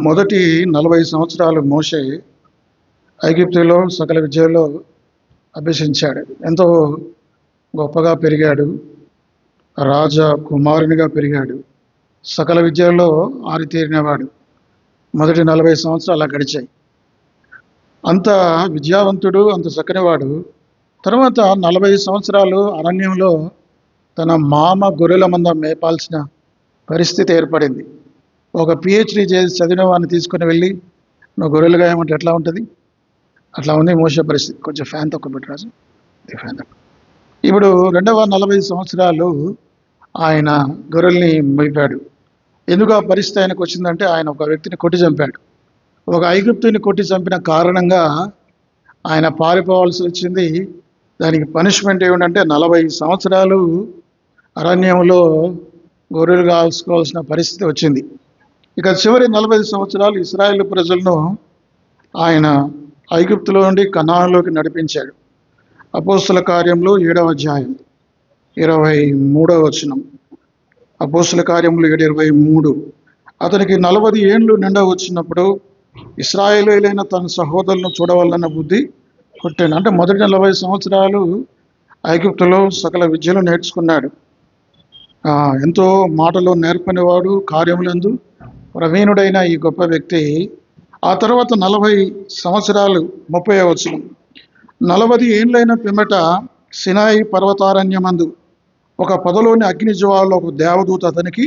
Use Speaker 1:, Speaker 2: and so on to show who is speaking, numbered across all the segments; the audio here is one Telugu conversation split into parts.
Speaker 1: మొదటి 40 సంవత్సరాలు మోషే ఐగుప్తులో సకల విద్యలో అభ్యసించాడు. ఎంతో గొప్పగా పెరిగాడు. రాజా కుమారునిగా పెరిగాడు. సకల విద్యలో ఆరితేరినవాడు. మొదటి 40 సంవత్సరాలు అలా గడిచాయి. అంత విద్యావంతుడు, అంత చక్కనివాడు. తర్వాత 40 సంవత్సరాలు అరణ్యంలో తన మామ గొర్రెల మంద మేపాల్సిన పరిస్థితి ఏర్పడింది. ఒక పిహెచ్డి చేసి చదివిన వాడిని తీసుకుని వెళ్ళి నువ్వు గొర్రెలుగా ఏమంటే ఎట్లా ఉంటుంది? అట్లా ఉంది మోసే పరిస్థితి. కొంచెం ఫ్యాన్ తక్కువ పెట్టి రాజు, ఫ్యాన్ తక్కువ. ఇప్పుడు రెండవ 40 సంవత్సరాలు ఆయన గొర్రెల్ని మేపాడు. ఎందుకు ఆ పరిస్థితి ఆయనకు వచ్చిందంటే ఆయన ఒక వ్యక్తిని కొట్టి చంపాడు. ఒక ఐగుప్తుని కొట్టి చంపిన కారణంగా ఆయన పారిపోవాల్సి వచ్చింది. దానికి పనిష్మెంట్ ఏమిటంటే 40 సంవత్సరాలు అరణ్యంలో గొర్రెలు కాల్చుకోవాల్సిన పరిస్థితి వచ్చింది. ఇక చివరి 40 సంవత్సరాలు ఇశ్రాయేలు ప్రజలను ఆయన ఐగుప్తులో నుండి కనానులోకి నడిపించాడు. అపోస్తుల కార్యంలో 7వ అధ్యాయం 23వ వచనం. అపోస్తుల కార్యములు 7:23. అతనికి 40 ఏండ్లు నిండా వచ్చినప్పుడు ఇశ్రాయేలీయులైన తన సహోదరులను చూడవాలన్న బుద్ధి పుట్టాను. అంటే మొదటి 40 సంవత్సరాలు ఐగుప్తులో సకల విద్యలు నేర్చుకున్నాడు. ఎంతో మాటలో నేర్పనివాడు, కార్యములందు ప్రవీణుడైన ఈ గొప్ప వ్యక్తి ఆ తర్వాత 40 సంవత్సరాలు 30వ వచనం. 40 ఏండ్లైన పిమ్మట సినాయి పర్వతారణ్యమందు ఒక పొదలోని అగ్ని జ్వాలలో ఒక దేవదూత అతనికి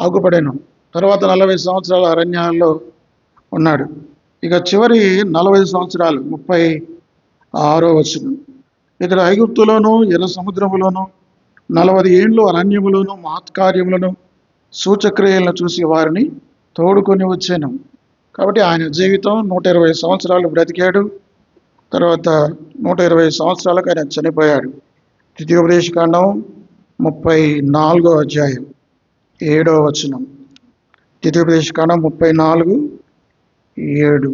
Speaker 1: అగుపడాను. తర్వాత 40 సంవత్సరాల అరణ్యాల్లో ఉన్నాడు. ఇక చివరి 40 సంవత్సరాలు 36వ వచనం. ఇక్కడ ఐగుప్తులోను ఎర్ర సముద్రములోను 40 ఏండ్లు అరణ్యములోను మహత్కార్యములను సూచక్రియలను చూసి వారిని తోడుకొని వచ్చాను. కాబట్టి ఆయన జీవితం 120 సంవత్సరాలు బ్రతికాడు. తర్వాత 120 సంవత్సరాలకు ఆయన చనిపోయాడు. ద్వితీయోపదేశకాండం 34వ అధ్యాయం 7వ వచనం. ద్వితీయోపదేశకాండం 34:7.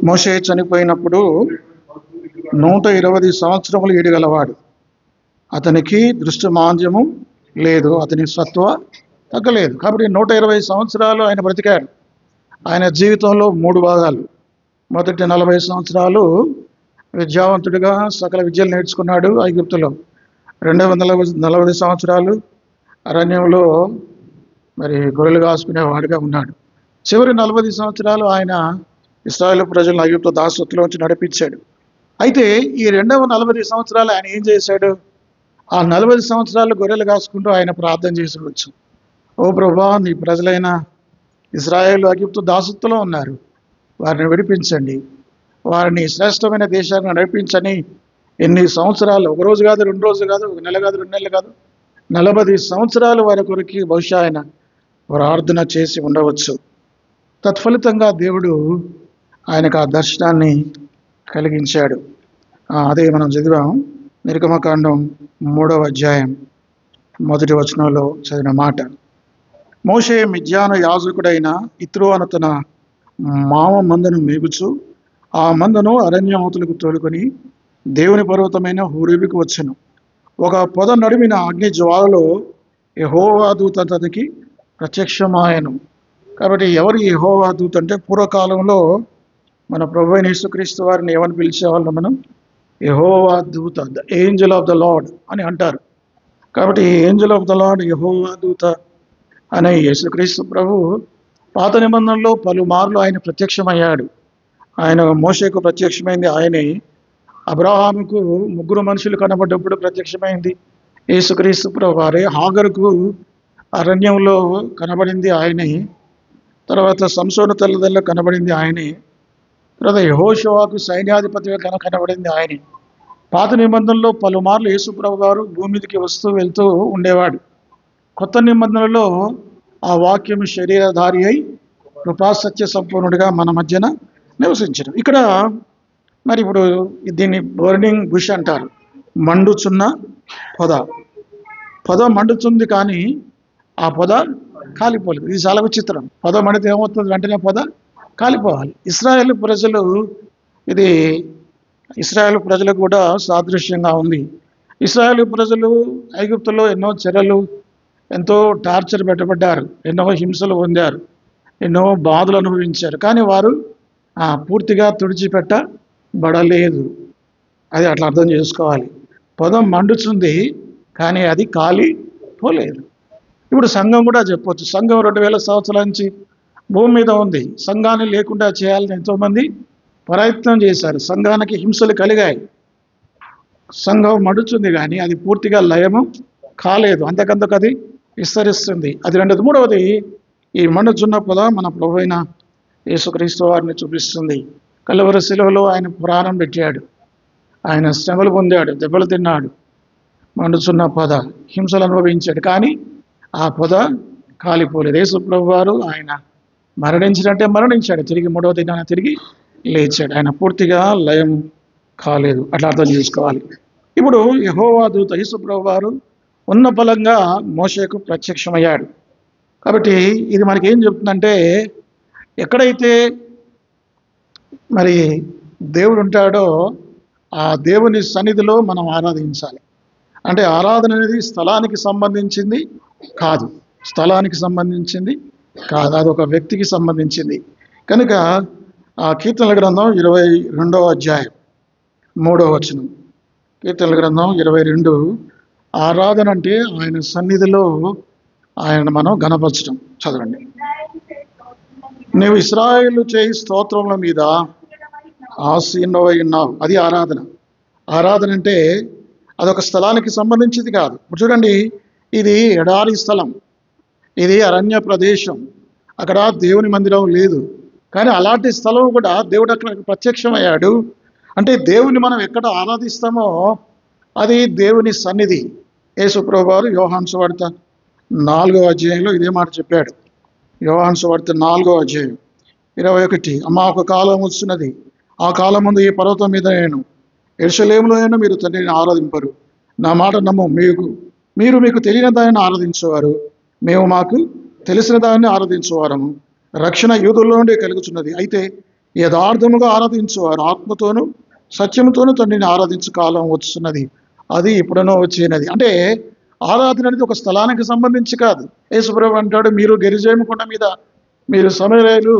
Speaker 1: మోషే చనిపోయినప్పుడు 120 సంవత్సరములు ఈడగలవాడు. అతనికి దృష్టి మాంద్యము లేదు, అతని సత్వ తగ్గలేదు. కాబట్టి 120 సంవత్సరాలు ఆయన బ్రతికాడు. ఆయన జీవితంలో 3 భాగాలు. మొదటి 40 సంవత్సరాలు విద్యావంతుడిగా సకల విద్యలు నేర్చుకున్నాడు ఐగుప్తులో. రెండవ 40 సంవత్సరాలు అరణ్యంలో మరి గొర్రెలు కాసుకునేవాడిగా ఉన్నాడు. చివరి 40 సంవత్సరాలు ఆయన ఇశ్రాయేలు ప్రజలను ఐగుప్తు దాసత్వంలోంచి నడిపించాడు. అయితే ఈ రెండవ 40 సంవత్సరాలు ఆయన ఏం చేశాడు? ఆ 40 సంవత్సరాలు గొర్రెలు కాసుకుంటూ ఆయన ప్రార్థన చేసుకోవచ్చు. ఓ ప్రభువా, నీ ప్రజలైన ఇశ్రాయేలు ఐగుప్తు దాసత్వంలో ఉన్నారు, వారిని విడిపించండి, వారిని శ్రేష్టమైన దేశాన్ని నడిపించని ఎన్ని సంవత్సరాలు, ఒక రోజు కాదు, 2 రోజులు కాదు, 1 నెల కాదు, 2 నెలలు కాదు, 40 సంవత్సరాలు వారి కొరకు బహుశా ఆయన ప్రార్థన చేసి ఉండవచ్చు. తత్ఫలితంగా దేవుడు ఆయనకు ఆ దర్శనాన్ని కలిగించాడు. అదే మనం చదివాం. నిర్గమకాండం 3వ అధ్యాయం 1వ వచనంలో చదివిన మాట. మోషే మిద్యాను యాజకుడైన ఇత్రో అను తన మామ మందను మేగుచు ఆ మందను అరణ్యమూతులకు తోలుకొని దేవుని పర్వతమైన హోరేబుకు వచ్చెను. ఒక పొద నడిమిన అగ్ని జ్వాలలో యెహోవా దూత అతనికి ప్రత్యక్షమాయను. కాబట్టి ఎవరు యెహోవా దూత అంటే పూర్వకాలంలో మన ప్రభువైన యేసుక్రీస్తు వారిని ఏమని పిలిచేవాళ్ళు? మనం యెహోవా దూత, the Angel of the lord అని అంటారు. కాబట్టి ఏంజల్ ఆఫ్ ద లార్డ్, యెహోవా దూత అనే యేసుక్రీస్తు ప్రభు పాత నిబంధనలో పలుమార్లు ఆయన ప్రత్యక్షమయ్యాడు. ఆయన మోషేకు ప్రత్యక్షమైంది ఆయనే. అబ్రహాముకు 3 మనుషులు కనబడ్డప్పుడు ప్రత్యక్షమైంది యేసుక్రీస్తు ప్రభు వారే. హాగరుకు అరణ్యంలో కనబడింది ఆయనే. తర్వాత సంసోను తల్లిదండ్రులకు కనబడింది ఆయనే. తర్వాత యెహోషువకు సైన్యాధిపతిగా కనబడింది ఆయనే. పాత నిబంధనలో పలుమార్లు యేసు ప్రభు గారు భూమి మీదకి వస్తూ వెళ్తూ ఉండేవాడు. కొత్త నిబంధనలో ఆ వాక్యం శరీరధారి అయి కృపాసత్య సంపూర్ణుడిగా మన మధ్యన నివసించడం. ఇక్కడ మరి ఇప్పుడు దీన్ని బర్నింగ్ బుష్ అంటారు. మండుచున్న పొద మండుతుంది, కానీ ఆ పొద కాలిపోలేదు. ఇది చాలా విచిత్రం. పొద మండితే ఏమవుతుంది? వెంటనే పొద కాలిపోవాలి. ఇశ్రాయేలు ప్రజలు, ఇది ఇశ్రాయేలు ప్రజలకు కూడా సాదృశ్యంగా ఉంది. ఇశ్రాయేలు ప్రజలు ఐగుప్తులో ఎన్నో చెరలు, ఎంతో టార్చర్ పెట్టబడ్డారు, ఎన్నో హింసలు పొందారు, ఎన్నో బాధలు అనుభవించారు. కానీ వారు పూర్తిగా తుడిచిపెట్టబడలేదు. అది అట్లా అర్థం చేసుకోవాలి. పొద మండుతుంది కానీ అది కాలిపోలేదు. ఇప్పుడు సంఘం కూడా చెప్పొచ్చు. సంఘం 2000 సంవత్సరాల నుంచి భూమి మీద ఉంది. సంఘాన్ని లేకుండా చేయాలని ఎంతోమంది ప్రయత్నం చేశారు. సంఘానికి హింసలు కలిగాయి. సంఘం మడుచుంది కానీ అది పూర్తిగా లయము కాలేదు. అంతకంతకు అది విస్తరిస్తుంది. అది రెండోది. మూడవది, ఈ మండుచున్న పొద మన ప్రభువైన యేసుక్రీస్తు వారిని చూపిస్తుంది. కలువరి శిలువలో ఆయన ప్రాణం పెట్టాడు, ఆయన శ్రమలు పొందాడు, దెబ్బలు తిన్నాడు, మండుచున్న పొద, హింసలు అనుభవించాడు. కానీ ఆ పొద కాలిపోలేదు. యేసు ప్రభు వారు ఆయన మరణించినట్టే మరణించాడు, తిరిగి మూడవ దినాన తిరిగి లేచాడు. ఆయన పూర్తిగా లయం కాలేదు. అట్లా అర్థం చేసుకోవాలి. ఇప్పుడు యెహోవా దూత యేసు ప్రభు వారు ఉన్న బలంగా మోషేకు ప్రత్యక్షమయ్యాడు. కాబట్టి ఇది మనకి ఏం చెప్తుందంటే, ఎక్కడైతే మరి దేవుడు ఉంటాడో ఆ దేవుని సన్నిధిలో మనం ఆరాధించాలి. అంటే ఆరాధన అనేది స్థలానికి సంబంధించింది కాదు, స్థలానికి సంబంధించింది కాదు, అది ఒక వ్యక్తికి సంబంధించింది. కనుక ఆ కీర్తనల గ్రంథం 22వ అధ్యాయం 3వ వచనం, కీర్తనల గ్రంథం 22, ఆరాధన అంటే ఆయన సన్నిధిలో ఆయన మనం గణపరచడం. చదవండి. నీవు ఇశ్రాయేలు చేయి స్తోత్రముల మీద ఆసీనుడవై ఉన్నావు. అది ఆరాధన. ఆరాధన అంటే అదొక స్థలానికి సంబంధించింది కాదు. ఇప్పుడు చూడండి, ఇది ఎడారి స్థలం, ఇది అరణ్య ప్రదేశం, అక్కడ దేవుని మందిరం లేదు. కానీ అలాంటి స్థలం కూడా దేవుడు అక్కడ ప్రత్యక్షమయ్యాడు. అంటే దేవుని మనం ఎక్కడ ఆరాధిస్తామో అది దేవుని సన్నిధి. యేసు ప్రభువు వారు యోహాను సువార్త 4వ అధ్యాయంలో ఇదే మాట చెప్పాడు. యోహాను సువార్త 4వ అధ్యాయం 21, అమ్మ ఒక కాలం వస్తున్నది, ఆ కాలం ముందు ఈ పర్వతం మీద నేను యెరూషలేములో మీరు తండ్రిని ఆరాధింపరు. నా మాట నమ్ము, మీకు తెలియని దానిని ఆరాధించేవారు, మేము మాకు తెలిసిన దాన్ని ఆరాధించేవారము. రక్షణ యూదుల్లో నుండి కలుగుతున్నది. అయితే యథార్థముగా ఆరాధించేవారు ఆత్మతోనూ సత్యముతోనూ తండ్రిని ఆరాధించు కాలం వస్తున్నది, అది ఇప్పుడనో వచ్చినది. అంటే ఆరాధన అనేది ఒక స్థలానికి సంబంధించి కాదు. యేసుప్రభువు అంటాడు, మీరు గెరిజేము కొండ మీద, మీరు సమరయులు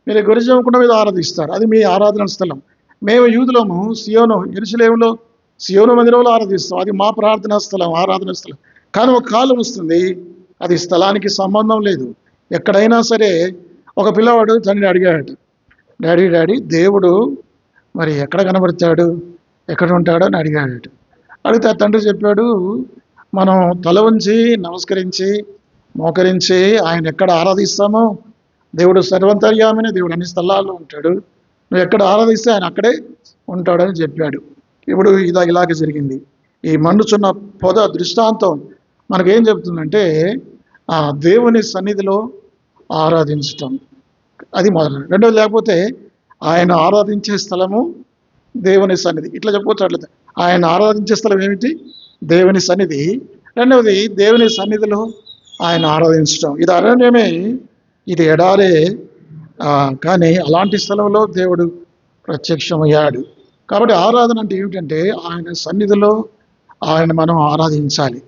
Speaker 1: మీరు గెరిజేము కొండ మీద ఆరాధిస్తారు, అది మీ ఆరాధన స్థలం. మేము యూదులము యెరూషలేములో సియోను మందిరంలో ఆరాధిస్తాం, అది మా ప్రార్థనా స్థలం, ఆరాధన స్థలం. కానీ ఒక కాలం వస్తుంది, అది స్థలానికి సంబంధం లేదు. ఎక్కడైనా సరే ఒక పిల్లవాడు తండ్రిని అడిగాడు, డాడీ దేవుడు మరి ఎక్కడ కనబడతాడు, ఎక్కడ ఉంటాడో అని అడిగాడు. అడిగితే ఆ తండ్రి చెప్పాడు, మనం తల ఉంచి నమస్కరించి మోకరించి ఆయన ఎక్కడ ఆరాధిస్తామో, దేవుడు సర్వంతర్యామిని, దేవుడు అన్ని స్థలాల్లో ఉంటాడు, నువ్వు ఎక్కడ ఆరాధిస్తే ఆయన అక్కడే ఉంటాడని చెప్పాడు. ఇప్పుడు ఇలాగే జరిగింది. ఈ మండుచున్న పొద దృష్టాంతం మనకేం చెప్తుందంటే, ఆ దేవుని సన్నిధిలో ఆరాధించటం, అది మొదలు. రెండోది, లేకపోతే ఆయన ఆరాధించే స్థలము దేవుని సన్నిధి. ఇట్లా చెప్పవచ్చు. అట్లా ఆయన ఆరాధించే స్థలం ఏమిటి? దేవుని సన్నిధి. రెండవది, దేవుని సన్నిధిలో ఆయన ఆరాధించటం. ఇది అరణ్యమే, ఇది ఎడారే, కానీ అలాంటి స్థలంలో దేవుడు ప్రత్యక్షమయ్యాడు. కాబట్టి ఆరాధన అంటే ఏమిటంటే ఆయన సన్నిధిలో ఆయన మనం ఆరాధించాలి,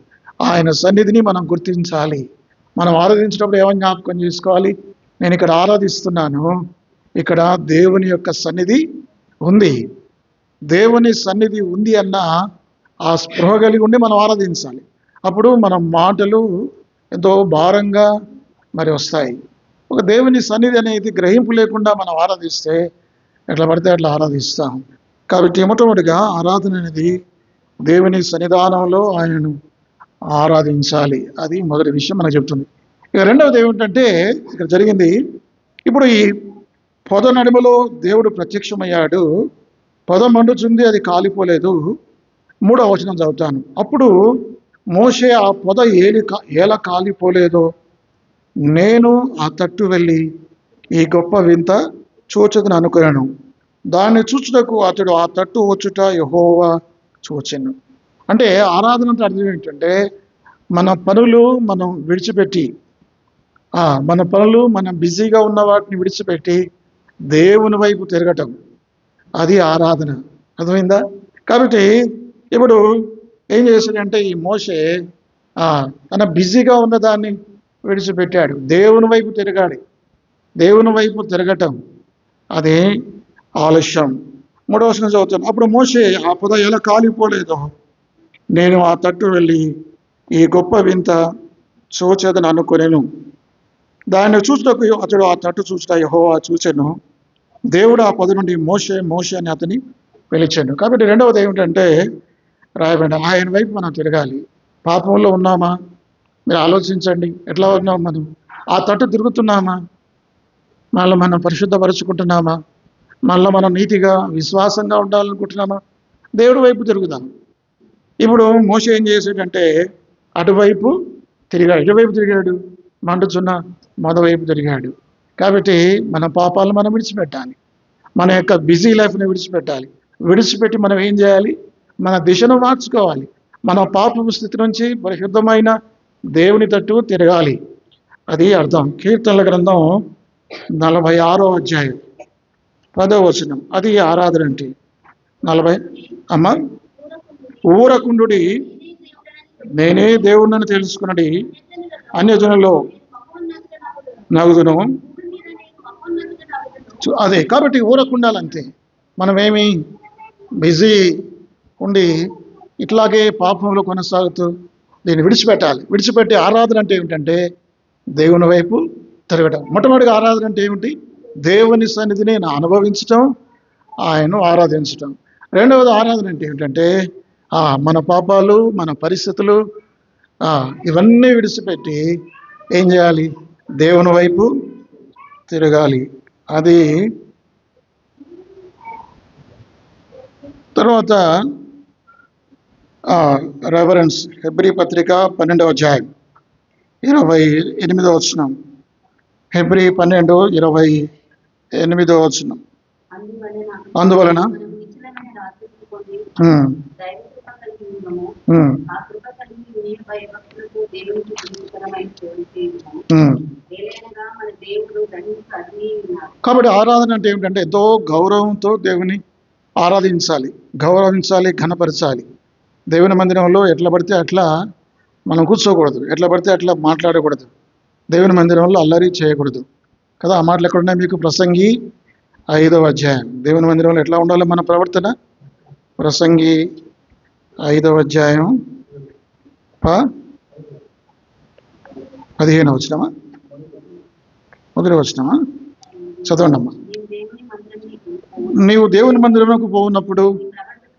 Speaker 1: ఆయన సన్నిధిని మనం గుర్తించాలి. మనం ఆరాధించేటప్పుడు ఏమని జ్ఞాపకం చేసుకోవాలి? నేను ఇక్కడ ఆరాధిస్తున్నాను, ఇక్కడ దేవుని యొక్క సన్నిధి ఉంది. దేవుని సన్నిధి ఉంది అన్న ఆ స్పృహ కలిగి ఉండి మనం ఆరాధించాలి. అప్పుడు మన మాటలు ఎంతో భారంగా మరి వస్తాయి. ఒక దేవుని సన్నిధి అనేది గ్రహింపు లేకుండా మనం ఆరాధిస్తే ఎట్లా పడితే అట్లా ఆరాధిస్తాం. కాబట్టి మొట్టమొదటిగా ఆరాధన అనేది దేవుని సన్నిధానంలో ఆయనను ఆరాధించాలి. అది మొదటి విషయం మనకు చెప్తుంది. ఇక రెండవది ఏమిటంటే ఇక్కడ జరిగింది, ఇప్పుడు ఈ పొద నడుమలో దేవుడు ప్రత్యక్షమయ్యాడు, పొద మండుచుంది, అది కాలిపోలేదు. 3వ వచనం చదువుతాను. అప్పుడు మోషే ఆ పొద ఎలా కాలిపోలేదో నేను ఆ తట్టు వెళ్ళి ఈ గొప్ప వింత చూచుదని అనుకున్నాను. దాన్ని చూచుటకు అతడు ఆ తట్టు వచ్చుట యెహోవా చూచెను. అంటే ఆరాధన అంటే అర్థం ఏంటంటే, మన పనులు మనం విడిచిపెట్టి, మన పనులు మనం బిజీగా ఉన్న వాటిని విడిచిపెట్టి దేవుని వైపు తిరగటం, అది ఆరాధన. అర్థమైందా? కాబట్టి ఇప్పుడు ఏం చేశాడంటే ఈ మోషే తన బిజీగా ఉన్న దాన్ని విడిచిపెట్టాడు, దేవుని వైపు తిరగాడు. దేవుని వైపు తిరగటం అదే ఆలస్యం. 3వ వచనం చదువుతాను. అప్పుడు మోషే ఆ పొద ఎలా కాలిపోలేదో నేను ఆ తట్టు వెళ్ళి ఈ గొప్ప వింత చూచేదని అనుకునేను. దాన్ని చూచుటకు అతడు ఆ తట్టు చూచుట యెహోవా చూచెను. దేవుడు ఆ పొద నుండి మోషే మోషే అని అతని పిలిచాను. కాబట్టి రెండవది ఏమిటంటే రాయబడిన ఆయన వైపు మనం తిరగాలి. పాపంలో ఉన్నామా? మీరు ఆలోచించండి, ఎట్లా ఉన్నాం మనం? ఆ తట్టు తిరుగుతున్నామా? మళ్ళీ మనం పరిశుద్ధపరుచుకుంటున్నామా? మళ్ళీ మనం నీతిగా విశ్వాసంగా ఉండాలనుకుంటున్నామా? దేవుడి వైపు తిరుగుదాం. ఇప్పుడు మోషే ఏం చేశాడంటే అటువైపు తిరిగాడు. ఎటువైపు తిరిగాడు? మండుచున్న మొద వైపు తిరిగాడు. కాబట్టి మన పాపాలను మనం విడిచిపెట్టాలి, మన యొక్క బిజీ లైఫ్ని విడిచిపెట్టాలి. విడిచిపెట్టి మనం ఏం చేయాలి? మన దిశను మార్చుకోవాలి. మన పాపపు స్థితి నుంచి పరిశుద్ధమైన దేవుని తట్టు తిరగాలి. అది అర్థం. కీర్తనల గ్రంథం 46వ అధ్యాయం 10వ వచనం. అది ఆరాధన అంటే 40 అమ్మ ఊరకుండుడి నేనే దేవుణ్ణని తెలుసుకున్నది అన్యజనుల్లో నగుదును. అదే కాబట్టి ఊరకుండాలంతే. మనమేమి బిజీ ఉండి ఇట్లాగే పాపంలో కొనసాగుతూ దీన్ని విడిచిపెట్టాలి. విడిచిపెట్టి ఆరాధన అంటే ఏమిటంటే దేవుని వైపు తిరగటం. మొట్టమొదటిగా ఆరాధన అంటే ఏమిటి? దేవుని సన్నిధిని అనుభవించటం, ఆయన్ను ఆరాధించటం. రెండవది ఆరాధన అంటే ఏమిటంటే మన పాపాలు, మన పరిస్థితులు ఇవన్నీ విడిచిపెట్టి ఏం చేయాలి? దేవుని వైపు తిరగాలి. అది తర్వాత రెఫరెన్స్ హెబ్రీ పత్రిక 12వ అధ్యాయం 28వ వచనం. హెబ్రీ 12:28వ వచనం. అందువలన కాబట్టి ఆరాధన అంటే ఏమిటంటే ఎంతో గౌరవంతో దేవుని ఆరాధించాలి, గౌరవించాలి, ఘనపరచాలి. దేవుని మందిరంలో ఎట్లా పడితే అట్లా మనం కూర్చోకూడదు, ఎట్లా పడితే అట్లా మాట్లాడకూడదు. దేవుని మందిరంలో అల్లరి చేయకూడదు కదా. ఆ మాటలు ఎక్కడున్నాయి మీకు? ప్రసంగి 5వ అధ్యాయం. దేవుని మందిరంలో ఎట్లా ఉండాలి మన ప్రవర్తన? ప్రసంగి 5వ అధ్యాయం 15వ వచనమా 1వ వచనమా? చదవండి అమ్మా. నీవు దేవుని మందిరంలోకి పోయినప్పుడు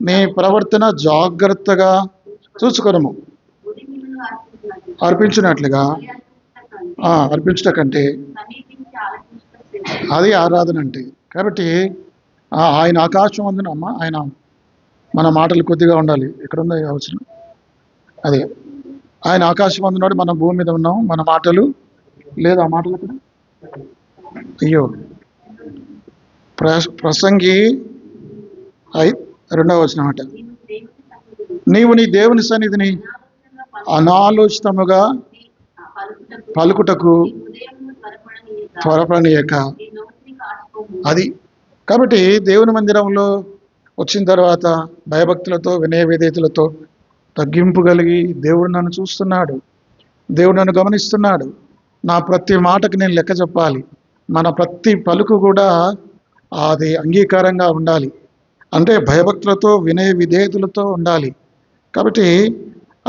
Speaker 1: నీ ప్రవర్తన జాగ్రత్తగా చూసుకొనుము. అర్పించినట్లుగా అర్పించట కంటే అది ఆరాధన అంటే. కాబట్టి ఆయన ఆకాశం అందున అమ్మ, ఆయన మన మాటలు కొద్దిగా ఉండాలి. ఎక్కడుందో అవసరం అదే. ఆయన ఆకాశం అందున్నాడు, మన భూమి మీద ఉన్నాం, మన మాటలు లేదు. ఆ మాటలు అక్కడ అయ్యో. ప్రసంగి 2వ వచనం అట. నీవు నీ దేవుని సన్నిధిని అనాలోచితముగా పలుకుటకు త్వరపడనీయక. అది కాబట్టి దేవుని మందిరంలో వచ్చిన తర్వాత భయభక్తులతో, వినయ విధేయతలతో, తగ్గింపు కలిగి దేవుడు నన్ను చూస్తున్నాడు, దేవుడు నన్ను గమనిస్తున్నాడు, నా ప్రతి మాటకు నేను లెక్క చెప్పాలి, మన ప్రతి పలుకు కూడా అది అంగీకారంగా ఉండాలి. అంటే భయభక్తులతో, వినయ విధేయతలతో ఉండాలి. కాబట్టి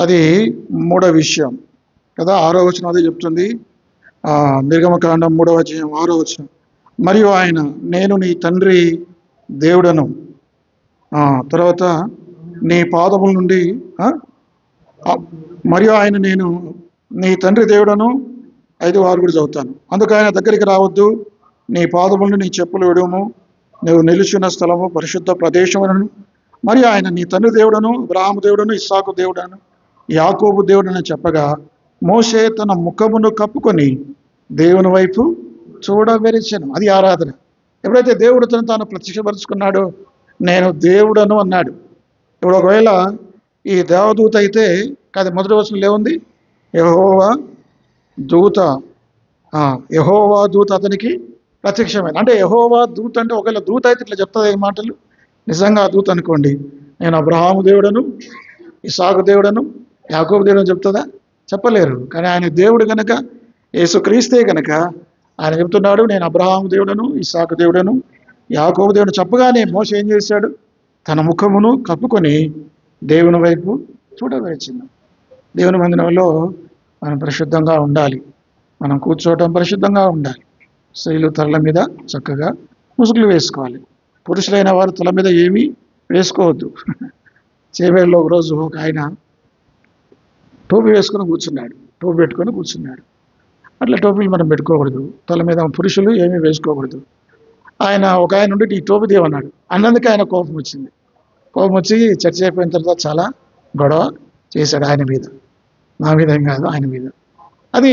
Speaker 1: అది 3వ విషయం కదా. 6వ వచనం అదే చెప్తుంది. నిర్గమకాండం 3వ అధ్యాయం 6వ వచనం. మరియు ఆయన నేను నీ తండ్రి దేవుడను. తర్వాత నీ పాదముల నుండి మరియు ఆయన నేను నీ తండ్రి దేవుడను. 5-6 కూడా చదువుతాను. అందుకు ఆయన దగ్గరికి రావద్దు, నీ పాదములను నీ చెప్పులు విడుము, నువ్వు నిలుచున్న స్థలము పరిశుద్ధ ప్రదేశములను. మరియు ఆయన నీ తండ్రి దేవుడను, అబ్రహాము దేవుడను, ఇస్సాకు దేవుడను, యాకోబు దేవుడని చెప్పగా మోషే తన ముఖమును కప్పుకొని దేవుని వైపు చూడవెరిచెను. అది ఆరాధన. ఎప్పుడైతే దేవుడు తాను ప్రత్యక్షపరుచుకున్నాడో నేను దేవుడను అన్నాడు. ఇప్పుడు ఒకవేళ ఈ దేవదూత అయితే కాదు, మొదటి వచనంలో ఏముంది? యెహోవా దూత. యెహోవా దూత అతనికి ప్రత్యక్షమైన. అంటే యెహోవా దూత అంటే ఒకవేళ దూత అయితే ఇట్లా చెప్తుంది ఈ మాటలు. నిజంగా ఆ దూత అనుకోండి, నేను అబ్రహాము దేవుడను, ఇస్సాకు దేవుడను, యాకోబు దేవుడని చెప్తుందా? చెప్పలేరు. కానీ ఆయన దేవుడు గనక, యేసుక్రీస్తే గనక ఆయన చెప్తున్నాడు, నేను అబ్రహాము దేవుడను, ఇస్సాకు దేవుడను, యాకోబు దేవుడు చెప్పగానే మోషే ఏం చేశాడు? తన ముఖమును కప్పుకొని దేవుని వైపు చూడవలసింది. దేవుని మందిరంలో మనం పరిశుద్ధంగా ఉండాలి. మనం కూర్చోవటం పరిశుద్ధంగా ఉండాలి. స్త్రీలు తల మీద చక్కగా ముసుగులు వేసుకోవాలి. పురుషులైన వారు తల మీద ఏమీ వేసుకోవద్దు. చేవేళ్ళలో ఒకరోజు ఒక ఆయన టోపీ వేసుకొని కూర్చున్నాడు, టోపీ పెట్టుకొని కూర్చున్నాడు. అట్లా టోపీలు మనం పెట్టుకోకూడదు, తల మీద పురుషులు ఏమీ వేసుకోకూడదు. ఒక ఆయన ఉండి ఈ టోపీ దేవన్నాడు. అన్నందుకే ఆయన కోపం వచ్చింది. కోపం వచ్చి చర్చ అయిపోయిన తర్వాత చాలా గొడవ చేశాడు ఆయన మీద. నా మీద ఏం కాదు, ఆయన మీద. అది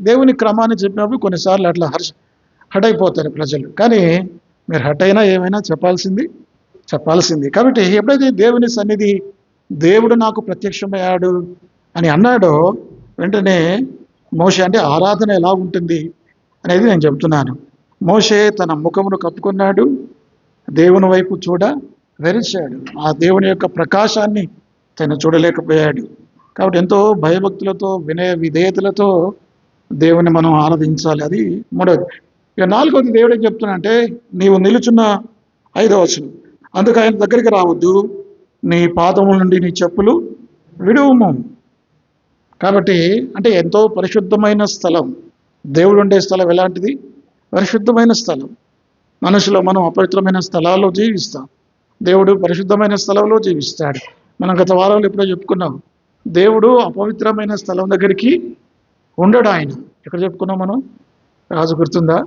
Speaker 1: దేవుని క్రమాన్ని చెప్పినప్పుడు కొన్నిసార్లు అట్లా హట్ అయిపోతారు ప్రజలు. కానీ మీరు హట్ అయినా ఏమైనా చెప్పాల్సింది. కాబట్టి ఎప్పుడైతే దేవుని సన్నిధి, దేవుడు నాకు ప్రత్యక్షమయ్యాడు అని అన్నాడో వెంటనే మోషే, అంటే ఆరాధన ఎలా ఉంటుంది అనేది నేను చెబుతున్నాను. మోషే తన ముఖమును కప్పుకున్నాడు, దేవుని వైపు వెరిచాడు. ఆ దేవుని యొక్క ప్రకాశాన్ని తను చూడలేకపోయాడు. కాబట్టి ఎంతో భయభక్తులతో, వినయ విధేయతలతో దేవుని మనం ఆరాధించాలి. అది మూడవది. ఇక నాలుగవది దేవుడు ఏం చెప్తున్నా అంటే, నీవు నిలుచున్న 5వ వచనం, అందుకు ఆయన దగ్గరికి రావద్దు, నీ పాదముల నుండి నీ చెప్పులు విడువుము. కాబట్టి అంటే ఎంతో పరిశుద్ధమైన స్థలం. దేవుడు ఉండే స్థలం ఎలాంటిది? పరిశుద్ధమైన స్థలం. మనసులో మనం అపవిత్రమైన స్థలాల్లో జీవిస్తాం, దేవుడు పరిశుద్ధమైన స్థలంలో జీవిస్తాడు. మనం గత వారంలో ఎప్పుడో చెప్పుకున్నాం, దేవుడు అపవిత్రమైన స్థలం దగ్గరికి ఉండడు. ఆయన ఎక్కడ చెప్పుకున్నాం మనం? రాజు గుర్తుందా?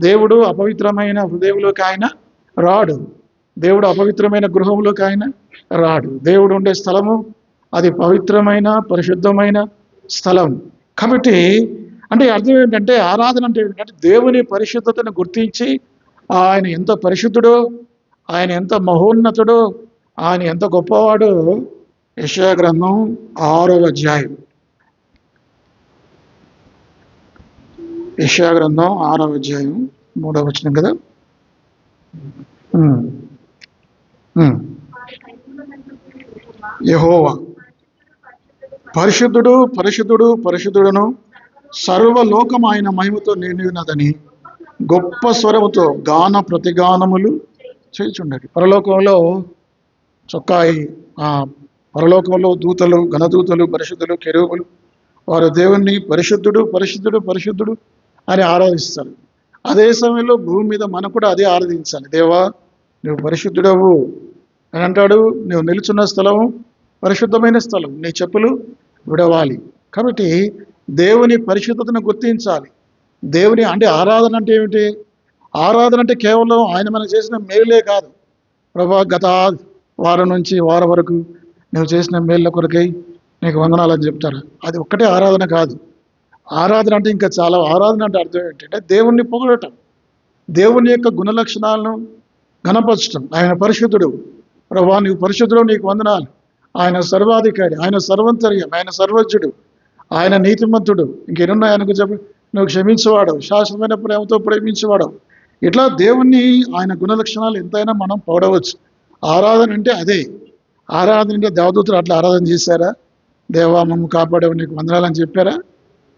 Speaker 1: దేవుడు అపవిత్రమైన హృదయంలోకి ఆయన రాడు. దేవుడు అపవిత్రమైన గృహంలోకి ఆయన రాడు. దేవుడు ఉండే స్థలము అది పవిత్రమైన పరిశుద్ధమైన స్థలం. కాబట్టి అంటే అర్థం ఏంటంటే, ఆరాధన అంటే ఏంటంటే దేవుని పరిశుద్ధతను గుర్తించి ఆయన ఎంత పరిశుద్ధుడో, ఆయన ఎంత మహోన్నతుడో, ఆయన ఎంత గొప్పవాడో యెషయా గ్రంథం 6వ అధ్యాయం, యెషయా గ్రంథం 6వ అధ్యాయం 3వ వచనం కదా. యెహోవా పరిశుద్ధుడు, పరిశుద్ధుడు, పరిశుద్ధుడును, సర్వలోకం ఆయన మహిమతో నిండినదని గొప్ప స్వరముతో గాన ప్రతిగానములు చేయుచుండేది. పరలోకంలో చొక్కాయి, పరలోకంలో దూతలు, ఘనదూతలు, పరిశుద్ధులు, కెరూబులు వారు దేవుణ్ణి పరిశుద్ధుడు, పరిశుద్ధుడు, పరిశుద్ధుడు అని ఆరాధిస్తారు. అదే సమయంలో భూమి మీద మనం కూడా అదే ఆరాధించాలి. దేవా నువ్వు పరిశుద్ధుడవు అని అంటాడు. నువ్వు నిలుచున్న స్థలం పరిశుద్ధమైన స్థలం, నీ చెప్పులు విడవాలి. కాబట్టి దేవుని పరిశుద్ధతను గుర్తించాలి. దేవుని అంటే ఆరాధన అంటే ఏమిటి? ఆరాధన అంటే కేవలం ఆయన మనకు చేసిన మేలే కాదు. ప్రభా గత వారం నుంచి వారం వరకు నువ్వు చేసిన మేళ్ళ కొరకై నీకు వందనాలని చెప్తారు. అది ఒక్కటే ఆరాధన కాదు. ఆరాధన అంటే ఇంకా చాలా. ఆరాధన అంటే అర్థం ఏంటంటే దేవుణ్ణి పొగడటం, దేవుని యొక్క గుణలక్షణాలను ఘనపరచడం. ఆయన పరిశుద్ధుడు, ప్రభా నువ్వు పరిశుద్ధుడు, నీకు వందనాలు. ఆయన సర్వాధికారి, ఆయన సర్వంతర్యం, ఆయన సర్వజ్ఞుడు, ఆయన నీతిమంతుడు, ఇంకెన్నున్నాయి ఆయనకు నువ్వు క్షమించేవాడు, శాశ్వతమైన ప్రేమతో ప్రేమించేవాడు. ఇట్లా దేవుణ్ణి, ఆయన గుణలక్షణాలు ఎంతైనా మనం పొగడవచ్చు. ఆరాధన అంటే అదే. ఆరాధన అంటే దేవదూతలు అట్లా ఆరాధన చేశారా? దేవా మమ్మ కాపాడేవు, నీకు వందనాలని చెప్పారా?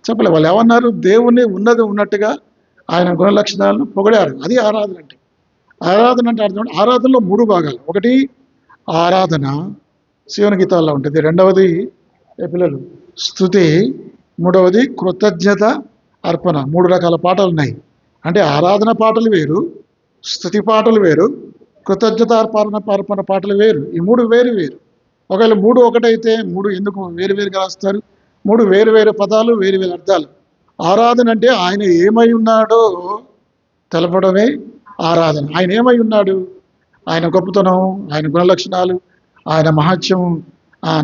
Speaker 1: చెప్పలే. వాళ్ళు ఏమన్నారు? దేవుణ్ణి ఉన్నది ఉన్నట్టుగా ఆయన గుణలక్షణాలను పొగిడారు. అది ఆరాధన అంటే. ఆరాధన అంటే అర్థం, ఆరాధనలో 3 భాగాలు. ఒకటి ఆరాధన శివుని గీతాల్లో ఉంటుంది, రెండవది పిల్లలు స్తుతి, మూడవది కృతజ్ఞత అర్పణ. 3 రకాల పాటలు ఉన్నాయి. అంటే ఆరాధన పాటలు వేరు, స్తుతి పాటలు వేరు, కృతజ్ఞత అర్పణ పాటలు వేరు. ఈ 3 వేరు వేరు. ఒకవేళ 3 ఒకటైతే 3 ఎందుకు వేరు వేరుగా రాస్తారు? 3 వేరు వేరు పదాలు, వేరు వేరు అర్థాలు. ఆరాధన అంటే ఆయన ఏమై ఉన్నాడో తెలపడమే ఆరాధన. ఆయన ఏమై ఉన్నాడు, ఆయన గొప్పతనం, ఆయన గుణలక్షణాలు, ఆయన మహాత్యం.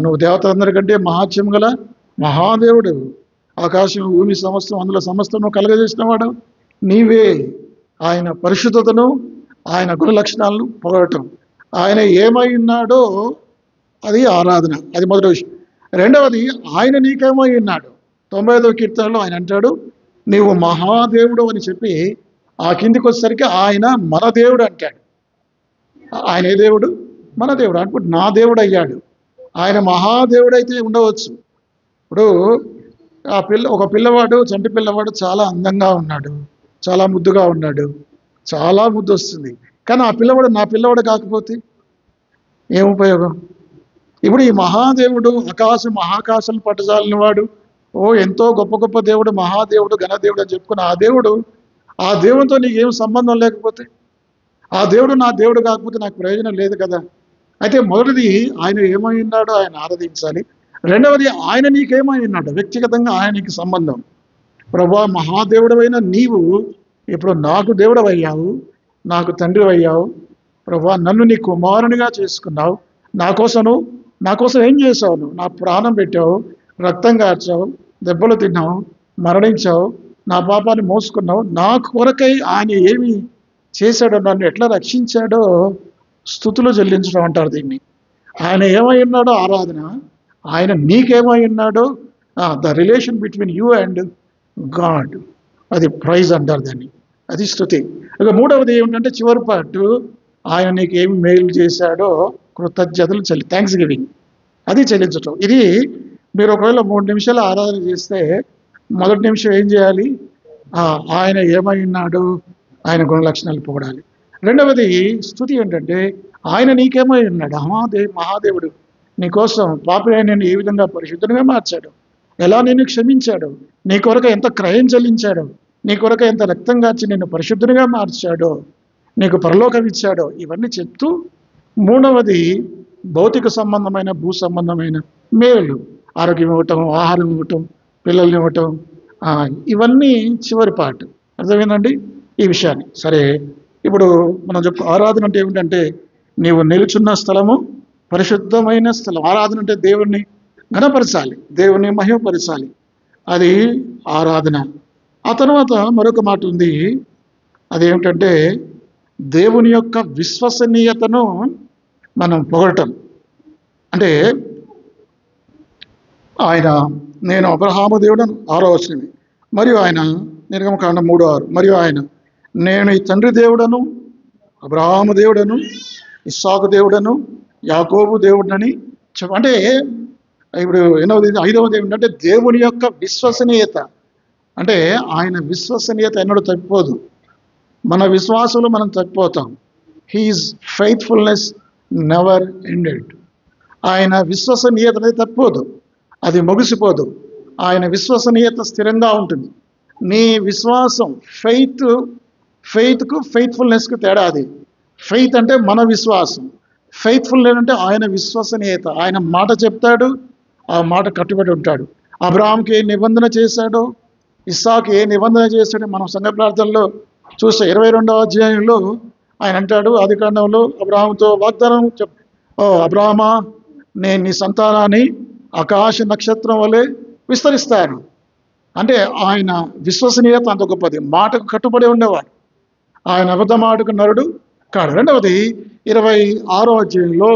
Speaker 1: నువ్వు దేవతలందరికంటే మహాత్యం గల మహాదేవుడు, ఆకాశం భూమి సమస్తం అందులో సమస్తము కలగజేసిన వాడు నీవే. ఆయన పరిశుద్ధతను, ఆయన గుణలక్షణాలను పొగడటం, ఆయన ఏమై ఉన్నాడో అది ఆరాధన. అది మొదటి విషయం. రెండవది, ఆయన నీకేమై ఉన్నాడు. 95వ కీర్తనలో ఆయన అంటాడు, నీవు మహాదేవుడు అని చెప్పి ఆ కిందికి వచ్చేసరికి ఆయన మన దేవుడు అంటాడు. ఆయన ఏ దేవుడు? మన దేవుడు. అనుకుంటే నా దేవుడు అయ్యాడు. ఆయన మహాదేవుడైతే ఉండవచ్చు. ఇప్పుడు ఒక పిల్లవాడు, చంటి పిల్లవాడు చాలా అందంగా ఉన్నాడు, చాలా ముద్దుగా ఉన్నాడు, చాలా ముద్దు వస్తుంది. కానీ ఆ పిల్లవాడు నా పిల్లవాడు కాకపోతే ఏం ఉపయోగం? ఇప్పుడు ఈ మహాదేవుడు మహాకాశాలు పట్టజాలిన వాడు, ఎంతో గొప్ప గొప్ప దేవుడు, మహాదేవుడు, ఘనదేవుడు అని చెప్పుకున్న ఆ దేవునితో నీకు ఏం సంబంధం లేకపోతే, ఆ దేవుడు నా దేవుడు కాకపోతే నాకు ప్రయోజనం లేదు కదా. అయితే మొదటిది ఆయన ఏమై ఉన్నాడో ఆయన ఆరాధించాలి. రెండవది ఆయన నీకేమై ఉన్నాడు, వ్యక్తిగతంగా ఆయనకి సంబంధం. ప్రభా, మహాదేవుడవైన నీవు ఇప్పుడు నాకు దేవుడవయ్యావు, నాకు తండ్రి అయ్యావు. ప్రభా, నన్ను నీ కుమారునిగా చేసుకున్నావు. నా కోసం ఏం చేసావు? నువ్వు నా ప్రాణం పెట్టావు, రక్తం కార్చావు, దెబ్బలు తిన్నావు, మరణించావు, నా పాపాన్ని మోసుకున్నావు. నా కొరకై ఆయన ఏమి చేశాడో, నన్ను ఎట్లా రక్షించాడో స్తుతులు చెల్లించడం అంటారు దీన్ని. ఆయన ఏమై ఉన్నాడో ఆరాధన, ఆయన నీకేమై ఉన్నాడో the relation between you and God, అది ప్రైజ్ అంటారు దాన్ని, అది స్తుతి. ఇక మూడవది ఏమిటంటే చివరి పార్ట్, ఆయన నీకు ఏమి మేలు చేశాడో కృతజ్ఞతలు థ్యాంక్స్ గివింగ్, అది చెల్లించటం. ఇది మీరు ఒకవేళ 3 నిమిషాలు ఆరాధన చేస్తే మొదటి నిమిషం ఏం చేయాలి? ఆయన ఏమై ఉన్నాడు, ఆయన గుణలక్షణాలు పొగడాలి. రెండవది స్తుతి ఏంటంటే ఆయన నీకేమై ఉన్నాడు, మహాదేవుడు నీకోసం పాపిగా నేను ఏ విధంగా పరిశుద్ధంగా మార్చాడు, ఎలా నేను క్షమించాడు, నీ కొరకు ఎంత క్రయం చెల్లించాడో, నీ కొరకు ఎంత రక్తం కాచి నిన్ను పరిశుద్ధంగా మార్చాడో, నీకు పరలోకం ఇచ్చాడో, ఇవన్నీ చెప్తూ మూడవది భౌతిక సంబంధమైన భూ సంబంధమైన మేలు, ఆరోగ్యం ఇవ్వటం, ఆహారం ఇవ్వటం, పిల్లల్ని ఇవ్వటం, ఇవన్నీ చివరి పార్ట్. అర్థమైందండి ఈ విషయాన్ని? సరే, ఇప్పుడు మనం ఆరాధన అంటే ఏమిటంటే నీవు నిలుచున్న స్థలము పరిశుద్ధమైన స్థలం. ఆరాధన అంటే దేవుణ్ణి ఘనపరచాలి, దేవుణ్ణి మహిమపరచాలి, అది ఆరాధన. ఆ తర్వాత మరొక మాట ఉంది, అదేమిటంటే దేవుని యొక్క విశ్వసనీయతను మనం పొగడటం. అంటే ఆయన నేను అబ్రహాము దేవుడను, 6వ వచనం, మరియు ఆయన నిర్గమకాండం 3:6, మరియు ఆయన నేను ఈ తండ్రి దేవుడను, అబ్రహాము దేవుడను, ఇస్సాకు దేవుడను, యాకోబు దేవుడని అంటే ఇప్పుడు 5వది ఏమిటంటే దేవుని యొక్క విశ్వసనీయత. అంటే ఆయన విశ్వసనీయత ఎన్నడూ తప్పిపోదు. మన విశ్వాసంలో మనం తప్పిపోతాం. He is faithfulness never ended. ఆయన విశ్వసనీయత అనేది తప్పిపోదు, అది ముగిసిపోదు. ఆయన విశ్వసనీయత స్థిరంగా ఉంటుంది. నీ విశ్వాసం ఫెయిత్కు ఫెయిత్ఫుల్నెస్కు తేడా అది. ఫెయిత్ అంటే మన విశ్వాసం, ఫెయిత్ఫుల్నెస్ అంటే ఆయన విశ్వసనీయత. ఆయన మాట చెప్తాడు, ఆ మాట కట్టుబడి ఉంటాడు. అబ్రహాంకి ఏ నిబంధన చేశాడో, ఇస్సాకు ఏ నిబంధన చేశాడో మనం సంఘ ప్రార్థనలో చూస్తే 22వ అధ్యాయంలో ఆయన అంటాడు, ఆదికాండంలో అబ్రహాముతో వాగ్దానం అబ్రహామా, నేను నీ సంతానాన్ని ఆకాశ నక్షత్రం వలె విస్తరిస్తాను. అంటే ఆయన విశ్వసనీయత అంత గొప్పది. మాటకు కట్టుబడి ఉండేవాడు, ఆయన అబద్ధమాటకు నరుడు కాడు. రెండవది 26వ అధ్యాయంలో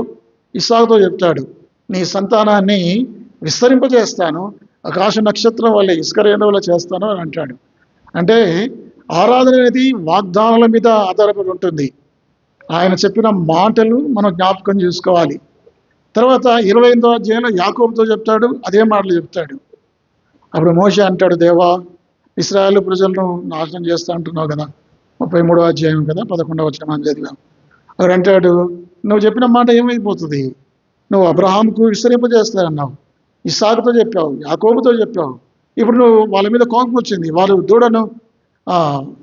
Speaker 1: ఇస్సాకుతో చెప్తాడు, నీ సంతానాన్ని విస్తరింపజేస్తాను, ఆకాశ నక్షత్రం వల్ల ఇసుక రేణువుల చేస్తాను అని అంటాడు. అంటే ఆరాధన అనేది వాగ్దానాల మీద ఆధారపడి ఉంటుంది. ఆయన చెప్పిన మాటలు మనం జ్ఞాపకం చేసుకోవాలి. తర్వాత 28వ అధ్యాయంలో యాకోబుతో చెప్తాడు, అదే మాటలు చెప్తాడు. అప్పుడు మోషే అంటాడు, దేవా, ఇశ్రాయేలు ప్రజలను నాశనం చేస్తా అంటున్నావు కదా, 33వ అధ్యాయం కదా, 11వ వచనం చదివాం. అక్కడ అంటాడు, నువ్వు చెప్పిన మాట ఏమైపోతుంది? నువ్వు అబ్రహాంకు విస్తరింపజేస్తానన్నావు, ఇస్సాకుతో చెప్పావు, యాకోబుతో చెప్పావు, ఇప్పుడు నువ్వు వాళ్ళ మీద కోపం వచ్చింది, వాళ్ళు దూడను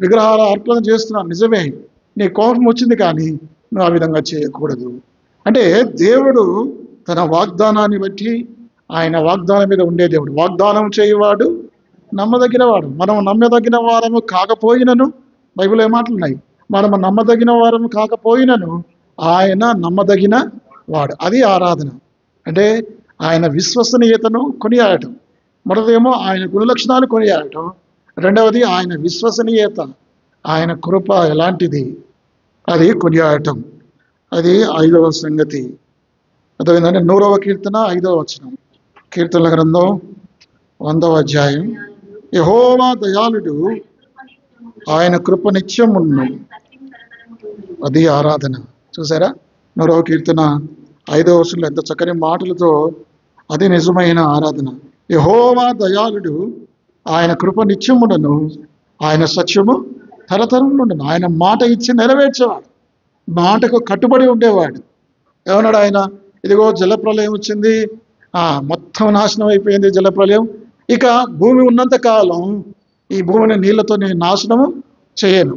Speaker 1: విగ్రహాల అర్పణ చేస్తున్నావు, నిజమే, నీ కోపం వచ్చింది, కానీ నువ్వు ఆ విధంగా చేయకూడదు. అంటే దేవుడు తన వాగ్దానాన్ని బట్టి, ఆయన వాగ్దానం మీద ఉండే దేవుడు. వాగ్దానం చేయవాడు నమ్మదగిన వాడు. మనం నమ్మదగిన వారము కాకపోయినను, బైబిల్ ఏమాటలున్నాయి, మనము నమ్మదగిన వారము కాకపోయినను ఆయన నమ్మదగిన వాడు. అది ఆరాధన. అంటే ఆయన విశ్వసనీయతను కొనియాడటం. మొదటిదేమో ఆయన గుణలక్షణాలు కొనియాడటం, రెండవది ఆయన విశ్వసనీయత, ఆయన కృప ఎలాంటిది అది కొనియాడటం. అది 5వ సంగతి. అదేంటంటే 100వ కీర్తన 5వ వచనం, కీర్తనల గ్రంథం 100వ అధ్యాయం, యెహోవా దయాళుడు, ఆయన కృప నిత్యమును, అది ఆరాధన. చూసారా, 100వ కీర్తన 5వ వచనంలో ఎంత చక్కని మాటలతో, అది నిజమైన ఆరాధన. యెహోవా దయాళుడు, ఆయన కృప నిత్యముండును, ఆయన సత్యము తరతరములుండును. ఆయన మాట ఇచ్చి నెరవేర్చేవాడు, మాటకు కట్టుబడి ఉండేవాడు. ఏమన్నాడు ఆయన? ఇదిగో జలప్రలయం వచ్చింది, మొత్తం నాశనం అయిపోయింది జలప్రలయం, ఇక భూమి ఉన్నంత కాలం ఈ భూమిని నీళ్లతో నేను నాశనము చేయను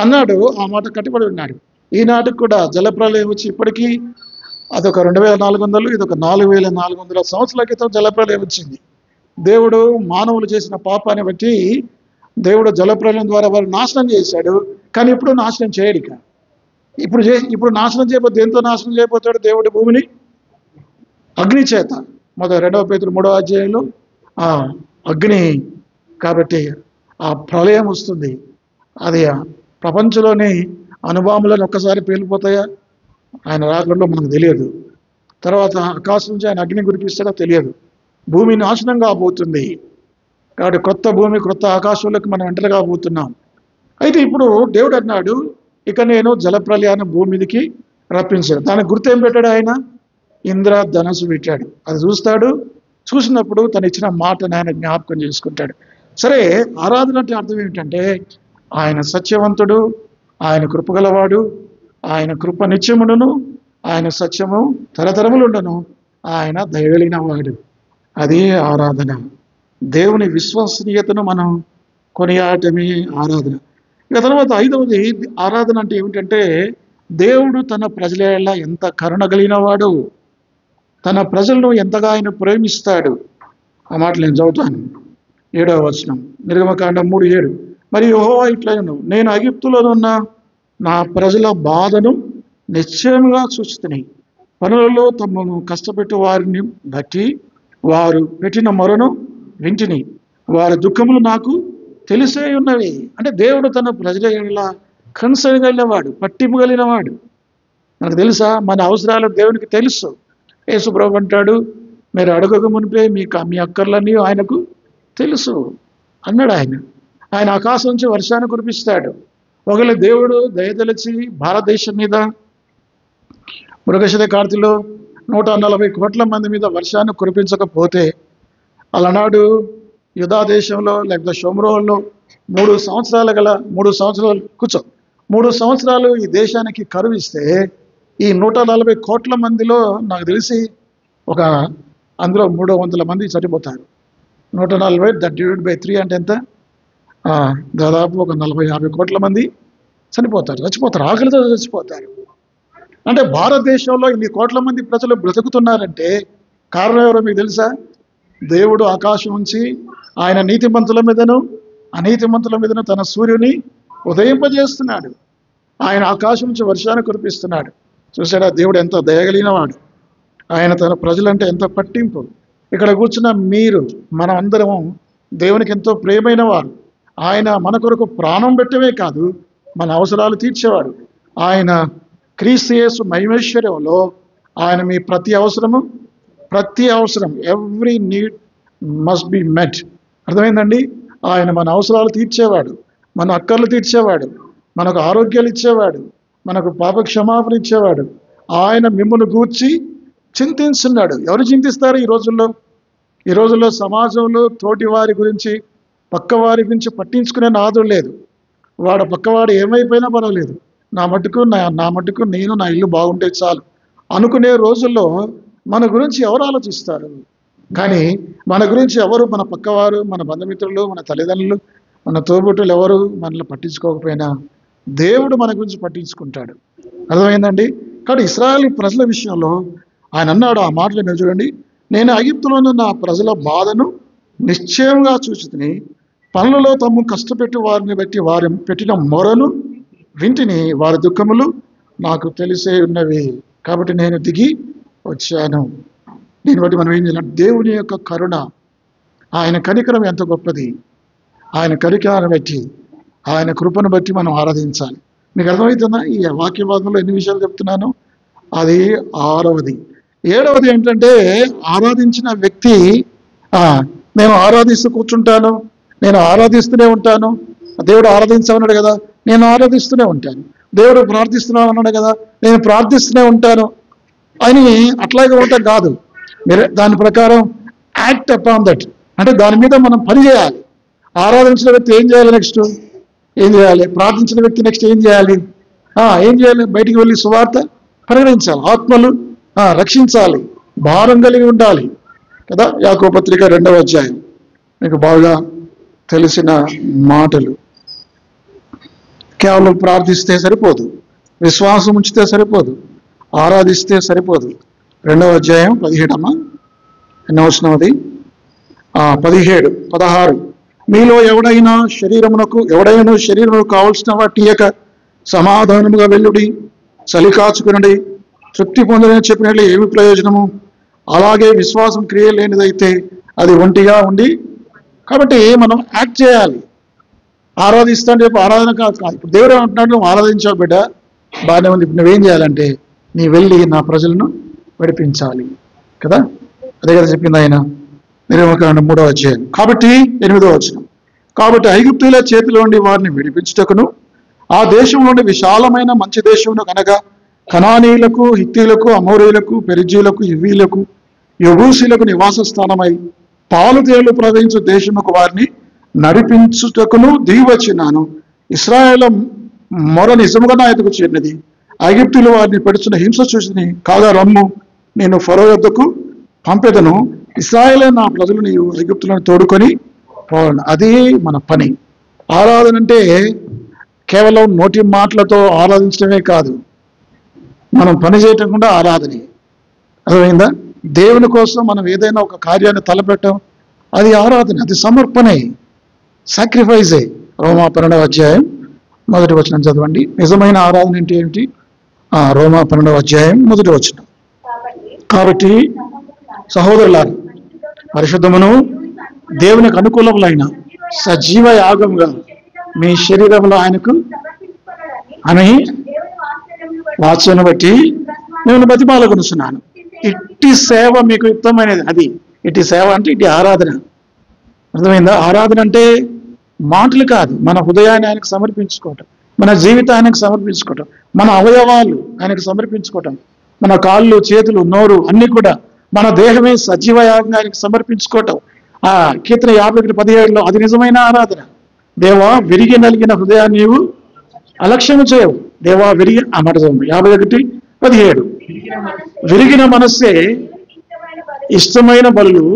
Speaker 1: అన్నాడు. ఆ మాట కట్టుబడి ఉన్నాడు. ఈనాటికి కూడా జలప్రలయం వచ్చి ఇప్పటికీ అదొక 2400, ఇదొక 4400 సంవత్సరాల క్రితం జలప్రలయం వచ్చింది. దేవుడు మానవులు చేసిన పాపాన్ని బట్టి దేవుడు జలప్రలయం ద్వారా వారు నాశనం చేశాడు. కానీ ఇప్పుడు నాశనం చేయడు. ఇక ఇప్పుడు నాశనం చేయబోతే దేంతో నాశనం చేయబోతాడు దేవుడి భూమిని? అగ్ని చేత. 2 పేతురు 3వ అధ్యాయంలో అగ్ని. కాబట్టి ఆ ప్రళయం వస్తుంది. అది ప్రపంచంలోని అనుభవములను ఒక్కసారి పేలిపోతాయా? ఆయన రాకడలో మనకు తెలియదు. తర్వాత ఆకాశం నుంచి ఆయన అగ్ని కురిపిస్తాడో తెలియదు. భూమి నాశనం కాబోతుంది. కాబట్టి కొత్త భూమి, కొత్త ఆకాశంలోకి మనం ఎంటర్ కాబోతున్నాం. అయితే ఇప్పుడు దేవుడు అన్నాడు, ఇక నేను జలప్రలయాన్ని భూమి మీదకి రప్పించాడు. దానికి గుర్తేం పెట్టాడు ఆయన? ఇంద్రధనస్సు పెట్టాడు. అది చూస్తాడు. చూసినప్పుడు తను ఇచ్చిన మాటను ఆయన జ్ఞాపకం చేసుకుంటాడు. సరే, ఆరాధన అంటే అర్థం ఏమిటంటే ఆయన సత్యవంతుడు, ఆయన కృపగలవాడు, ఆయన కృప నిత్యముండును, ఆయన సత్యము తరతరములుండును, ఆయన దయగలిగిన వాడు. అది ఆరాధన. దేవుని విశ్వసనీయతను మనం కొనియాడటమే ఆరాధన. ఇక తర్వాత 5వది ఆరాధన అంటే ఏమిటంటే దేవుడు తన ప్రజల ఎంత కరుణ కలిగిన వాడు, తన ప్రజలను ఎంతగా ఆయన ప్రేమిస్తాడు. ఆ మాటలు నేను చదువుతాను. 7వ వచనం, నిర్గమకాండం 3:7. మరి యెహోవా ఇట్లనెను, నేను ఐగుప్తులోనున్న నా ప్రజల బాధను నిశ్చయముగా చూస్తుని, పనులలో తమను కష్టపెట్టు వారిని బట్టి వారు పెట్టిన మొరను వింటిని, వారి దుఃఖములు నాకు తెలిసే ఉన్నవి. అంటే దేవుడు తన ప్రజల కన్సర్న్ కలిగినవాడు, పట్టింపు కలిగినవాడు. మనకు తెలుసా? మన అవసరాలు దేవునికి తెలుసు. యేసు ప్రభు అంటాడు, మీరు అడగక మునిపే మీ అక్కర్లన్నీ ఆయనకు తెలుసు అన్నాడు. ఆయన ఆకాశం నుంచి వర్షాన్ని కురిపిస్తాడు. ఒకవేళ దేవుడు దయతలచి భారతదేశం మీద మృగశిర కార్తెలో 140 కోట్ల మంది మీద వర్షాన్ని కురిపించకపోతే, అలనాడు యూదా దేశంలో లేకపోతే షోమ్రోన్లో 3 సంవత్సరాలు ఈ దేశానికి కరువిస్తే, ఈ 140 కోట్ల మందిలో నాకు తెలిసి అందులో 300 మంది చనిపోతారు. 140 దట్ డివైడెడ్ బై 3 అంటే ఎంత? దాదాపు ఒక 40-50 కోట్ల మంది చచ్చిపోతారు. ఆకలితో చచ్చిపోతారు. అంటే భారతదేశంలో ఇన్ని కోట్ల మంది ప్రజలు బ్రతుకుతున్నారంటే కారణం ఎవరో మీకు తెలుసా? దేవుడు ఆకాశం నుంచి ఆయన నీతిమంతుల మీదను అనీతిమంతుల మీదను తన సూర్యుని ఉదయింపజేస్తున్నాడు. ఆయన ఆకాశం నుంచి వర్షాన్ని కురిపిస్తున్నాడు. చూసాడా దేవుడు ఎంత దయగలిగిన వాడు. ఆయన తన ప్రజలంటే ఎంత పట్టింపు. ఇక్కడ కూర్చున్న మీరు, మనం అందరము దేవునికి ఎంతో ప్రియమైన వారు. ఆయన మన కొరకు ప్రాణం పెట్టమే కాదు, మన అవసరాలు తీర్చేవాడు. ఆయన క్రీస్తు యేసు మహిమైశ్వర్యంలో ఆయన మీ ప్రతి అవసరం ఎవ్రీ నీడ్ మస్ట్ బి మెట్. అర్థమైందండి? ఆయన మన అవసరాలు తీర్చేవాడు, మన అక్కర్లు తీర్చేవాడు, మనకు ఆరోగ్యాలు ఇచ్చేవాడు, మనకు పాప క్షమాపణ ఇచ్చేవాడు. ఆయన మిమ్మల్ని గూర్చి చింతిస్తున్నాడు. ఎవరు చింతిస్తారు ఈ రోజుల్లో సమాజంలో తోటి వారి గురించి, పక్కవారి గురించి పట్టించుకునే నాదుడు లేదు. పక్కవాడు ఏమైపోయినా పర్వాలేదు, నా మట్టుకు నేను నా ఇల్లు బాగుంటే చాలు అనుకునే రోజుల్లో మన గురించి ఎవరు ఆలోచిస్తారు? కానీ మన గురించి ఎవరు, మన పక్కవారు, మన బంధుమిత్రులు, మన తల్లిదండ్రులు, మన తోబుట్టులు ఎవరు మనల్ని పట్టించుకోకపోయినా దేవుడు మన గురించి పట్టించుకుంటాడు. అర్థమైందండి? కాబట్టి ఇశ్రాయేలు ప్రజల విషయంలో ఆయన అన్నాడు, ఆ మాటలు మీరు చూడండి, నేను ఐగుప్తులోని నా ప్రజల బాధను నిశ్చయంగా చూచితిని, పనులలో తమ్ము కష్టపెట్టి వారిని బట్టి వారి పెట్టిన మొరను వింటిని, వారి దుఃఖములు నాకు తెలిసే ఉన్నవి. కాబట్టి నేను దిగి వచ్చాను. దీన్ని బట్టి మనం ఏం చేయాలి? దేవుని యొక్క కరుణ, ఆయన కనికరం ఎంత గొప్పది. ఆయన కనికరాన్ని బట్టి, ఆయన కృపను బట్టి మనం ఆరాధించాలి. మీకు అర్థమవుతుందా? ఈ వాక్య భాగంలో ఎన్ని విషయాలు చెప్తున్నాను? అది 6వది. 7వది ఏంటంటే ఆరాధించిన వ్యక్తి, నేను ఆరాధిస్తూ కూర్చుంటాను, నేను ఆరాధిస్తూనే ఉంటాను. దేవుడు ఆరాధించమన్నాడు కదా, నేను ఆరాధిస్తూనే ఉంటాను. దేవుడు ప్రార్థిస్తున్నాను అన్నాడు కదా, నేను ప్రార్థిస్తూనే ఉంటాను అని అట్లాగే ఉంటాం కాదు. మీరు దాని ప్రకారం యాక్ట్ అపాన్ దట్, అంటే దాని మీద మనం పని చేయాలి. ఆరాధించిన వ్యక్తి ఏం చేయాలి? నెక్స్ట్ ఏం చేయాలి? ప్రార్థించిన వ్యక్తి నెక్స్ట్ ఏం చేయాలి? ఏం చేయాలి? బయటికి వెళ్ళి సువార్త ప్రకటించాలి, ఆత్మలు రక్షించాలి, భారం కలిగి ఉండాలి కదా. యాకోబు పత్రిక 2వ అధ్యాయం మీకు బాగా తెలిసిన మాటలు. కేవలం ప్రార్థిస్తే సరిపోదు, విశ్వాసం ఉంచితే సరిపోదు, ఆరాధిస్తే సరిపోదు. 2వ అధ్యాయం 17 ఎన్నో వచనమది 16 మీలో ఎవడైనా శరీరమునకు కావలసిన వాటి యొక్క సమాధానముగా వెల్లుడి, చలి కాచుకునండి, తృప్తి పొందని చెప్పినట్లు ఏమి ప్రయోజనము? అలాగే విశ్వాసం క్రియ లేనిదైతే అది ఒంటిగా ఉండి. కాబట్టి మనం యాక్ట్ చేయాలి. ఆరాధిస్తాను రేపు ఆరాధన కాదు. ఇప్పుడు దేవుడు అంటున్నాడు, నువ్వు ఆరాధించావు బిడ్డ, బాగానే ఉంది. ఇప్పుడు నువ్వేం చేయాలంటే నీ వెళ్ళి నా ప్రజలను విడిపించాలి కదా. అదే కదా చెప్పింది ఆయన నిర్గమకాండం 3వ అధ్యాయం. కాబట్టి 8వ వచనం, కాబట్టి ఐగుప్తీయుల చేతిలో నుండి వారిని విడిపించుటకును ఆ దేశంలోని విశాలమైన మంచి దేశమును కనుక కనానీయులకు, హిత్తీయులకు, అమోరీయులకు, పెరిజీయులకు, హివ్వీయులకు, యెబూసీయులకు నివాస స్థానమై పాలు తేళ్లు ప్రవహించు దేశముకు వారిని నడిపించుటకును దిగివచ్చినాను. ఇశ్రాయేలు మొర నిజముగా నా ఎదుగు చేరినది. ఐగుప్తులు వారిని పెడుచున్న హింస చూసి కాగా రమ్ము, నేను ఫరో యొద్దకు పంపెదను. ఇశ్రాయేలే నా ప్రజలు నీవు ఐగుప్తులను తోడుకొని పోవాలని. అది మన పని. ఆరాధన అంటే కేవలం నోటి మాటలతో ఆరాధించడమే కాదు, మనం పని చేయటం కూడా ఆరాధనే. అర్థమైందా? దేవుని కోసం మనం ఏదైనా ఒక కార్యాన్ని తలపెట్టడం అది ఆరాధన, అది సమర్పణే, సాక్రిఫైజే. రోమా 12వ అధ్యాయం 1వ వచనం చదవండి. నిజమైన ఆరాధన అంటే ఏమిటి? రోమా 12వ అధ్యాయం 1వ వచనం. కాబట్టి సహోదరులారా, పరిశుద్ధమును దేవునికి అనుకూలములైన సజీవ యాగంగా మీ శరీరంలో ఆయనకు అని వాక్యాన్ని బట్టి నేను బతిమాలకొనుచున్నాను. ఇట్టి సేవ మీకు యుక్తమైనది. అది ఇట్టి సేవ అంటే ఇట్టి ఆరాధన. అర్థమైందా? ఆరాధన అంటే మాటలు కాదు, మన హృదయాన్ని ఆయనకు సమర్పించుకోవటం, మన జీవితాన్ని ఆయనకు సమర్పించుకోవటం, మన అవయవాలు ఆయనకు సమర్పించుకోవటం, మన కాళ్ళు, చేతులు, నోరు అన్ని కూడా మన దేహమే సజీవ యాగంగా ఆయనకు సమర్పించుకోవటం. కీర్తన 51:17 అది నిజమైన ఆరాధన. దేవా విరిగి నలిగిన హృదయాన్ని నీవు అలక్ష్యము చేయవు. దేవా విరిగి మాట 51:17 విరిగిన మనస్సే ఇష్టమైన బలులు.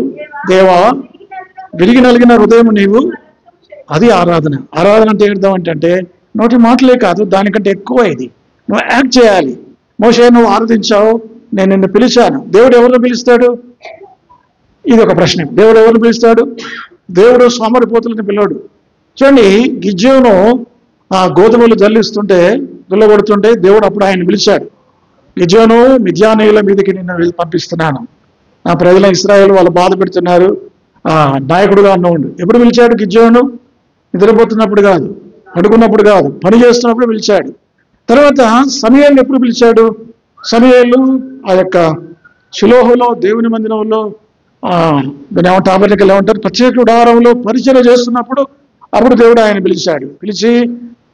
Speaker 1: దేవా విరిగి నలిగిన హృదయం నీవు, అది ఆరాధన. ఆరాధన అంటే ఏంటంటే నోటి మాటలే కాదు, దానికంటే ఎక్కువ ఇది. నువ్వు యాక్ట్ చేయాలి. మోషే నువ్వు ఆరాధించావు, నేను నిన్ను పిలిచాను. దేవుడు ఎవరిని పిలుస్తాడు? ఇది ఒక ప్రశ్న. దేవుడు ఎవరిని పిలుస్తాడు? దేవుడు సోమరిపోతులను పిలవడు. చూడండి, గిద్యోను గోధుమలు జల్లిస్తుంటే, దుల్లగొడుతుంటే దేవుడు అప్పుడు ఆయన పిలిచాడు. గిద్యోను, మిద్యానీయుల మీదకి నిన్ను పంపిస్తున్నాను, నా ప్రజల ఇశ్రాయేలు వాళ్ళు బాధ పెడుతున్నారు, నాయకుడుగా అన్నవాడు. ఎప్పుడు పిలిచాడు గిద్యోను? నిద్రపోతున్నప్పుడు కాదు, పడుకున్నప్పుడు కాదు, పని చేస్తున్నప్పుడు పిలిచాడు. తర్వాత సమూయేలును ఎప్పుడు పిలిచాడు? సమూయేలు ఆ యొక్క షిలోహులో దేవుని మందిరంలో దాని టాబర్నకల్ ఏమంటారు, ప్రత్యేక గుడారంలో పరిచయం చేస్తున్నప్పుడు అప్పుడు దేవుడు ఆయన పిలిచాడు. పిలిచి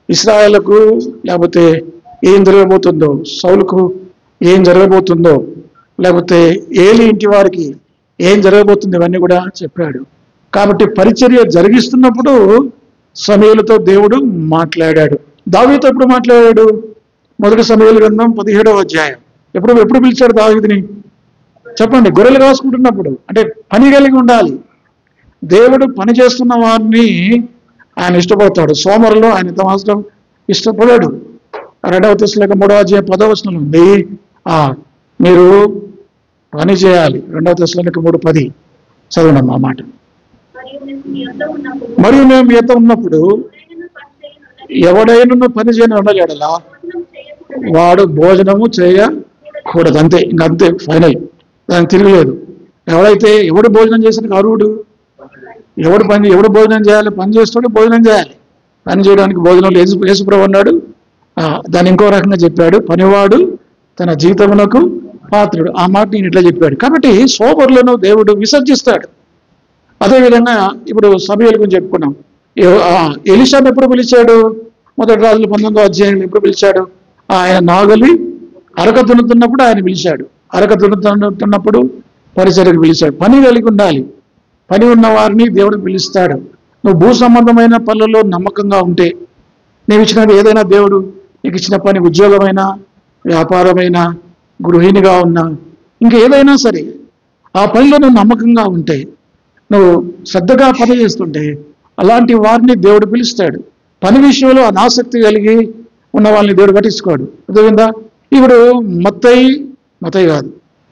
Speaker 1: ఇశ్రాయేలుకు లేకపోతే ఏం జరగబోతుందో, సౌలుకు ఏం జరగబోతుందో, లేకపోతే ఏలి ఇంటి వారికి ఏం జరగబోతుంది, ఇవన్నీ కూడా చెప్పాడు. కాబట్టి పరిచర్య జరిగిస్తున్నప్పుడు సమూయేలుతో దేవుడు మాట్లాడాడు. దావీదుతో ఎప్పుడు మాట్లాడాడు? 1 సమూయేలు గ్రంథం 17వ అధ్యాయం. ఎప్పుడు పిలిచాడు దావీదుని? చెప్పండి. గొర్రెలు కాసుకుంటున్నప్పుడు. అంటే పని కలిగి ఉండాలి. దేవుడు పని చేస్తున్న వారిని ఆయన ఇష్టపడతాడు. సోమరులు ఆయన మాత్రం ఇష్టపడాడు. 2వ తెస్సలోనిక 3వ అధ్యాయం 10వ వచనం ఉంది, మీరు పని చేయాలి. 2వ తెస్సలోనిక 3:10 చదవండి ఆ మాట. మరియు మేము మీ యొద్ద ఉన్నప్పుడు ఎవడైనా పని చేయని ఉండలేడలా వాడు భోజనము చేయకూడదు. అంతే, ఇంకంతే, ఫైనల్, దానికి తిరగలేదు. ఎవడు భోజనం చేసిన అర్హుడు? ఎవడు భోజనం చేయాలి? పని చేస్తాడు, భోజనం చేయాలి. పని చేయడానికి భోజనంలో యేసుప్రభు అన్నాడు, దాన్ని ఇంకో రకంగా చెప్పాడు, పనివాడు తన జీతమునకు పాత్రుడు. ఆ మాట నేను ఇట్లా చెప్పాడు. కాబట్టి సోమరులను దేవుడు విసర్జిస్తాడు. అదేవిధంగా ఇప్పుడు సమూయేలు గురించి చెప్పుకున్నాం. ఎలీషాను ఎప్పుడు పిలిచాడు? 1 రాజులు 19వ అధ్యాయంలో ఎప్పుడు పిలిచాడు? ఆయన నాగలి అరక దున్నుతున్నప్పుడు ఆయన పిలిచాడు. అరక దున్నుతున్నప్పుడు పరిచర్యకు పిలిచాడు. పని కలిగి ఉండాలి. పని ఉన్న వారిని దేవుడు పిలుస్తాడు. నువ్వు భూ సంబంధమైన పనులలో నమ్మకంగా ఉంటే, నీవు ఇచ్చినది ఏదైనా దేవుడు నీకు ఇచ్చిన పని, ఉద్యోగమైనా, వ్యాపారమైనా, గృహిణిగా ఉన్నా, ఇంకా ఏదైనా సరే, ఆ పనిలో నువ్వు నమ్మకంగా ఉంటే, నువ్వు శ్రద్ధగా పని చేస్తుంటే, అలాంటి వారిని దేవుడు పిలుస్తాడు. పని విషయంలో అనాసక్తి కలిగి ఉన్న వాళ్ళని దేవుడు పట్టించుకోడు. అర్థమైందా? ఇప్పుడు మత్తయి కాదు,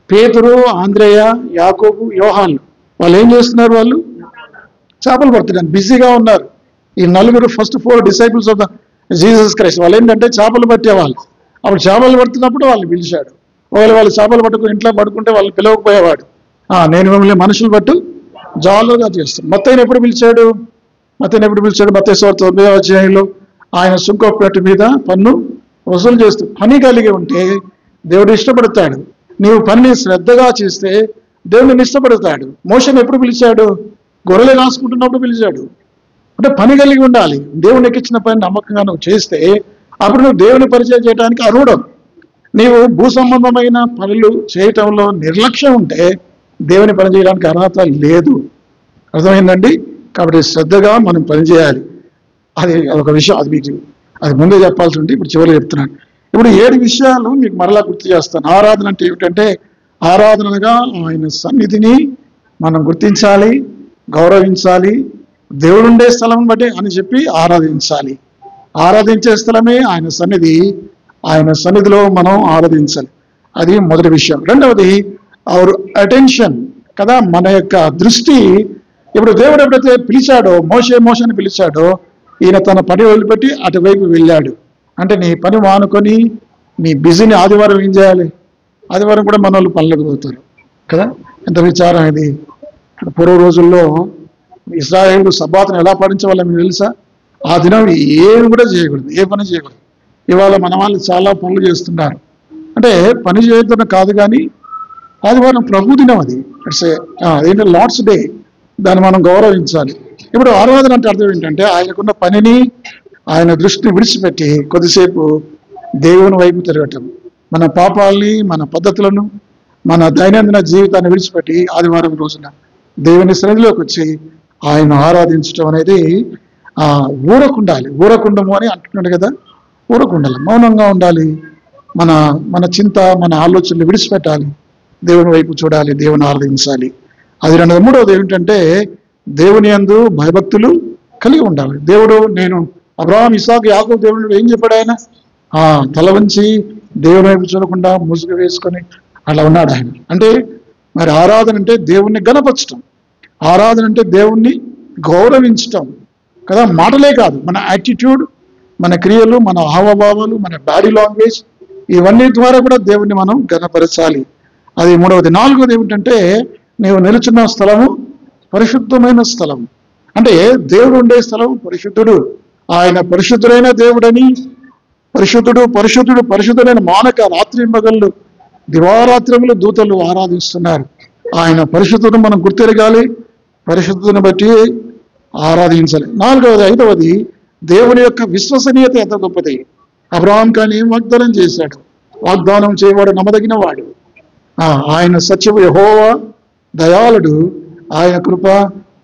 Speaker 1: పేతురు, ఆంద్రేయ, యాకోబు, యోహాన్లు వాళ్ళు ఏం చేస్తున్నారు? వాళ్ళు చేపలు పడుతున్నారు, బిజీగా ఉన్నారు. ఈ నలుగురు first 4 disciples of the Jesus Christ వాళ్ళు ఏంటంటే చేపలు పట్టేవాళ్ళు. అప్పుడు చేపలు పడుతున్నప్పుడు వాళ్ళని పిలిచాడు. ఒకవేళ వాళ్ళు చేపలు పట్టుకుని ఇంట్లో పడుకుంటే వాళ్ళు పిలవకపోయేవాడు. నేను మిమ్మల్ని మనుషులు పట్టు జాలుగా చేస్తాను. మత్తయిని ఎప్పుడు పిలిచాడు? మత్తయి సువార్త 9వ అధ్యాయంలో ఆయన సుంకపెట్టు మీద పన్ను వసూలు చేస్తూ పని కలిగి ఉంటే దేవుడు ఇష్టపడతాడు. నీవు పనిని శ్రద్ధగా చేస్తే దేవుడిని ఇష్టపడతాడు. మోషేని ఎప్పుడు పిలిచాడు? గొర్రెలు కాసుకుంటున్నప్పుడు పిలిచాడు. అంటే పని కలిగి ఉండాలి. దేవునికి ఇచ్చిన పని నమ్మకంగా నువ్వు చేస్తే అప్పుడు నువ్వు దేవుని పరిచయం చేయడానికి అర్హుడవు. నీవు భూ సంబంధమైన పనులు చేయటంలో నిర్లక్ష్యం ఉంటే దేవుని పని చేయడానికి అర్హత లేదు. అర్థమైందండి? కాబట్టి శ్రద్ధగా మనం పనిచేయాలి. అది ఒక విషయం, అది ముందే చెప్పాల్సి ఉంటే ఇప్పుడు చివరిలో చెప్తున్నాను. ఇప్పుడు 7 విషయాలు మీకు మరలా గుర్తు చేస్తాను. ఆరాధన అంటే ఏమిటంటే, ఆరాధనగా ఆయన సన్నిధిని మనం గుర్తించాలి, గౌరవించాలి. దేవుడు ఉండే స్థలం బట్టి అని చెప్పి ఆరాధించాలి. ఆరాధించే స్థలమే ఆయన సన్నిధి. ఆయన సన్నిధిలో మనం ఆరాధించాలి. అది మొదటి విషయం. రెండవది అవర్ అటెన్షన్ కదా, మన యొక్క దృష్టి. ఇప్పుడు దేవుడు ఎప్పుడైతే పిలిచాడో, మోషేని పిలిచాడో, ఈయన తన పని వదిలిపెట్టి అటువైపు వెళ్ళాడు. అంటే నీ పని మానుకొని నీ బిజీని ఆదివారం ఏం చేయాలి? ఆదివారం కూడా మన వాళ్ళు పనులకు పోతారు కదా. ఎంత విచారం ఇది. పూర్వ రోజుల్లో ఇశ్రాయేలు సబ్బాతును ఎలా పాటించేవాళ్ళో మీకు తెలుసా? ఆ దినం ఏమి కూడా చేయకూడదు, ఏ పని చేయకూడదు. ఇవాళ మన వాళ్ళు చాలా పనులు చేస్తున్నారు. అంటే పని చేయొద్దని కాదు, కానీ ఆదివారం ప్రభు దినం, అది ఇట్స్ ఏంటంటే లార్డ్స్ డే. దాన్ని మనం గౌరవించాలి. ఇప్పుడు ఆరాధన అంటే అర్థం ఏంటంటే, ఆయనకున్న పనిని, ఆయన దృష్టిని విడిచిపెట్టి కొద్దిసేపు దేవుని వైపు తిరగటం. మన పాపాలని, మన పద్ధతులను, మన దైనందిన జీవితాన్ని విడిచిపెట్టి ఆదివారం రోజున దేవుని సన్నిధిలోకి వచ్చి ఆయన ఆరాధించడం అనేది ఊరకుండాలి. ఊరకుండము అని అంటున్నాడు కదా, ఊరకుండాలి, మౌనంగా ఉండాలి. మన చింత, మన ఆలోచనలు విడిచిపెట్టాలి, దేవుని వైపు చూడాలి, దేవుని ఆరాధించాలి. అది రెండవది. మూడవది ఏమిటంటే, దేవుని యందు భయభక్తులు కలిగి ఉండాలి. దేవుడు, నేను అబ్రహాం, ఇసాకు, యాకోబు దేవుడు ఏం చెప్పాడు? ఆయన తల వంచి దేవుని వైపు చూడకుండా ముసుగు వేసుకొని అట్లా ఉన్నాడు ఆయన. అంటే మరి ఆరాధన అంటే దేవుణ్ణి గణపరచటం, ఆరాధన అంటే దేవుణ్ణి గౌరవించటం కదా. మాటలే కాదు, మన యాటిట్యూడ్, మన క్రియలు, మన హావభావాలు, మన బాడీ లాంగ్వేజ్, ఇవన్నీ ద్వారా కూడా దేవుణ్ణి మనం గణపరచాలి. అది మూడవది. నాలుగవది ఏమిటంటే, నీవు నిలుచున్న స్థలము పరిశుద్ధమైన స్థలం. అంటే దేవుడు ఉండే స్థలం పరిశుద్ధుడు. ఆయన పరిశుద్ధుడైన దేవుడని, పరిశుద్ధుడైన మానక రాత్రింబగళ్ళు దివారాత్రములు దూతలు ఆరాధిస్తున్నారు. ఆయన పరిశుద్ధుడు మనం గుర్తెరగాలి, పరిశుద్ధతను బట్టి ఆరాధించాలి. నాలుగవది. ఐదవది, దేవుని యొక్క విశ్వసనీయత ఎంత గొప్పది. అబ్రహాం కానీ ఏం వాగ్దానం చేశాడు? వాగ్దానం చేయవాడు నమ్మదగిన వాడు. ఆయన సత్యము యెహోవా దయాళుడు, ఆయన కృప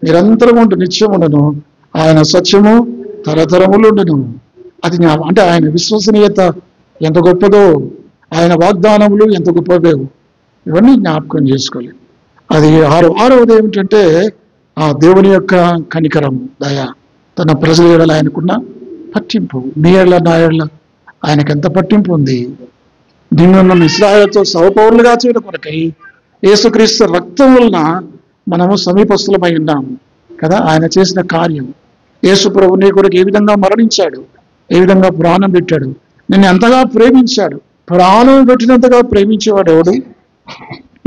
Speaker 1: నిరంతరం ఉండు, నిత్యం ఉండను, ఆయన సత్యము తరతరములు ఉండను. అది అంటే ఆయన విశ్వసనీయత ఎంత గొప్పదో, ఆయన వాగ్దానములు ఎంత గొప్పవో, ఇవన్నీ జ్ఞాపకం చేసుకోవాలి. అది ఆరవది ఏమిటంటే, దేవుని యొక్క కనికరం, దయ, తన ప్రజల ఎడల ఆయనకున్న పట్టింపు. నీ ఎడల, నా ఎడల ఆయనకు ఎంత పట్టింపు ఉంది. నిన్ను ఇశ్రాయేలుతో సహపౌరులుగా చేయడం కొరకై యేసుక్రీస్తు రక్తం వలన మనము సమీపస్తులమై ఉన్నాము కదా. ఆయన చేసిన కార్యం, యేసు ప్రభు నీ కొరకు ఏ విధంగా మరణించాడు, ఏ విధంగా ప్రాణం పెట్టాడు, నిన్ను ఎంతగా ప్రేమించాడు. ప్రాణం పెట్టినంతగా ప్రేమించేవాడు ఎవడు?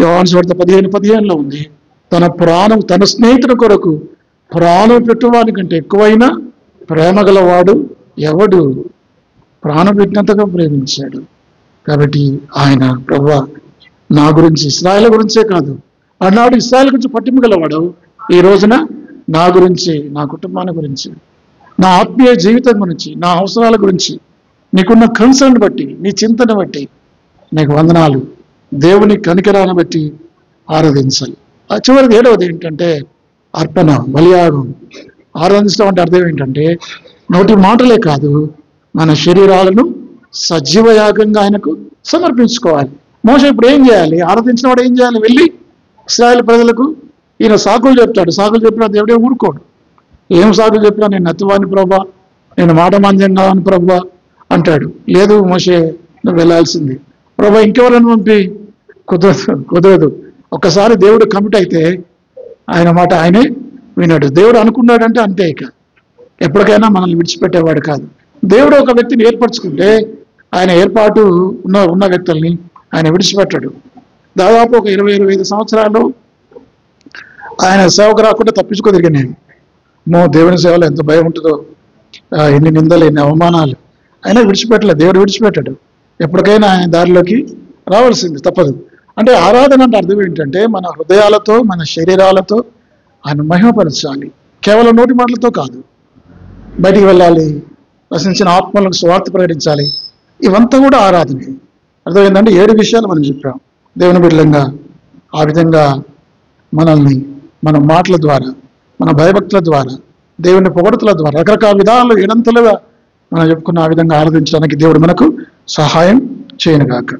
Speaker 1: యోహాను సువార్త 15:15 ఉంది. తన ప్రాణం, తన స్నేహితుల కొరకు ప్రాణం పెట్టువాని కంటే ఎక్కువైన ప్రేమ గలవాడు ఎవడు? ప్రాణం పెట్టినంతగా ప్రేమించాడు. కాబట్టి ఆయన ప్రభువా, నా గురించి, ఇశ్రాయేలు గురించే కాదు, ఆనాడు ఇశ్రాయేలు గురించి పట్టింపు గలవాడు, ఈ రోజున నా గురించి, నా కుటుంబాన్ని గురించి, నా ఆత్మీయ జీవితం గురించి, నా అవసరాల గురించి నీకున్న కన్సర్న్ బట్టి, నీ చింతన బట్టి నీకు వందనాలు. దేవుని కనికరాన్ని బట్టి ఆరాధించాలి. ఆ చివరిది ఏడవది ఏంటంటే అర్పణ, బలియాగం. ఆరాధించడం అంటే అర్థం ఏంటంటే నోటి మాటలే కాదు, మన శరీరాలను సజీవ యాగంగా ఆయనకు సమర్పించుకోవాలి. మోషే ఇప్పుడు ఏం చేయాలి? ఆరాధించిన వాడు ఏం చేయాలి? వెళ్ళి ఇశ్రాయేలు ప్రజలకు ఈయన సాకులు చెప్తాడు. సాకులు చెప్పినా దేవుడే ఊరుకోడు. ఏం సాకులు చెప్పినా నేను నత్తువాని ప్రభా, నేను మాట మాంద్యం కావని ప్రభా అంటాడు. లేదు మోషే నువ్వు వెళ్ళాల్సింది. ప్రభా ఇంకెవరైనా పంపి, కుదరదు. ఒక్కసారి దేవుడు కమిట్ అయితే ఆయన మాట ఆయనే విన్నాడు. దేవుడు అనుకున్నాడంటే అంతే. ఇక ఎప్పటికైనా మనల్ని విడిచిపెట్టేవాడు కాదు. దేవుడు ఒక వ్యక్తిని ఏర్పరచుకుంటే ఆయన ఏర్పాటు ఉన్న వ్యక్తుల్ని ఆయన విడిచిపెట్టాడు. దాదాపు ఒక 20-25 సంవత్సరాలు ఆయన సేవకు రాకుండా తప్పించుకో తిరిగినాను. దేవుని సేవలో ఎంత భయం ఉంటుందో, ఎన్ని నిందలు, ఎన్ని అవమానాలు. అయినా విడిచిపెట్టలేదు. దేవుడు విడిచిపెట్టాడు. ఎప్పటికైనా ఆయన దారిలోకి రావాల్సింది, తప్పదు. అంటే ఆరాధన అంటే అర్థం ఏంటంటే మన హృదయాలతో, మన శరీరాలతో ఆయన మహిమపరచాలి. కేవలం నోటి మాటలతో కాదు. బయటికి వెళ్ళాలి, రచించిన ఆత్మలకు స్వార్థ ప్రకటించాలి. ఇవంతా కూడా ఆరాధనే. అర్థమైందంటే 7 విషయాలు మనం చెప్పాం. దేవుని బిడ్డలంగా ఆ విధంగా మనల్ని మన మాటల ద్వారా, మన భయభక్తుల ద్వారా, దేవుని పొగడతల ద్వారా, రకరకాల విధానాలు 7 మనం చెప్పుకున్న ఆ విధంగా ఆరాధించడానికి దేవుడు మనకు సహాయం చేయనుగాక.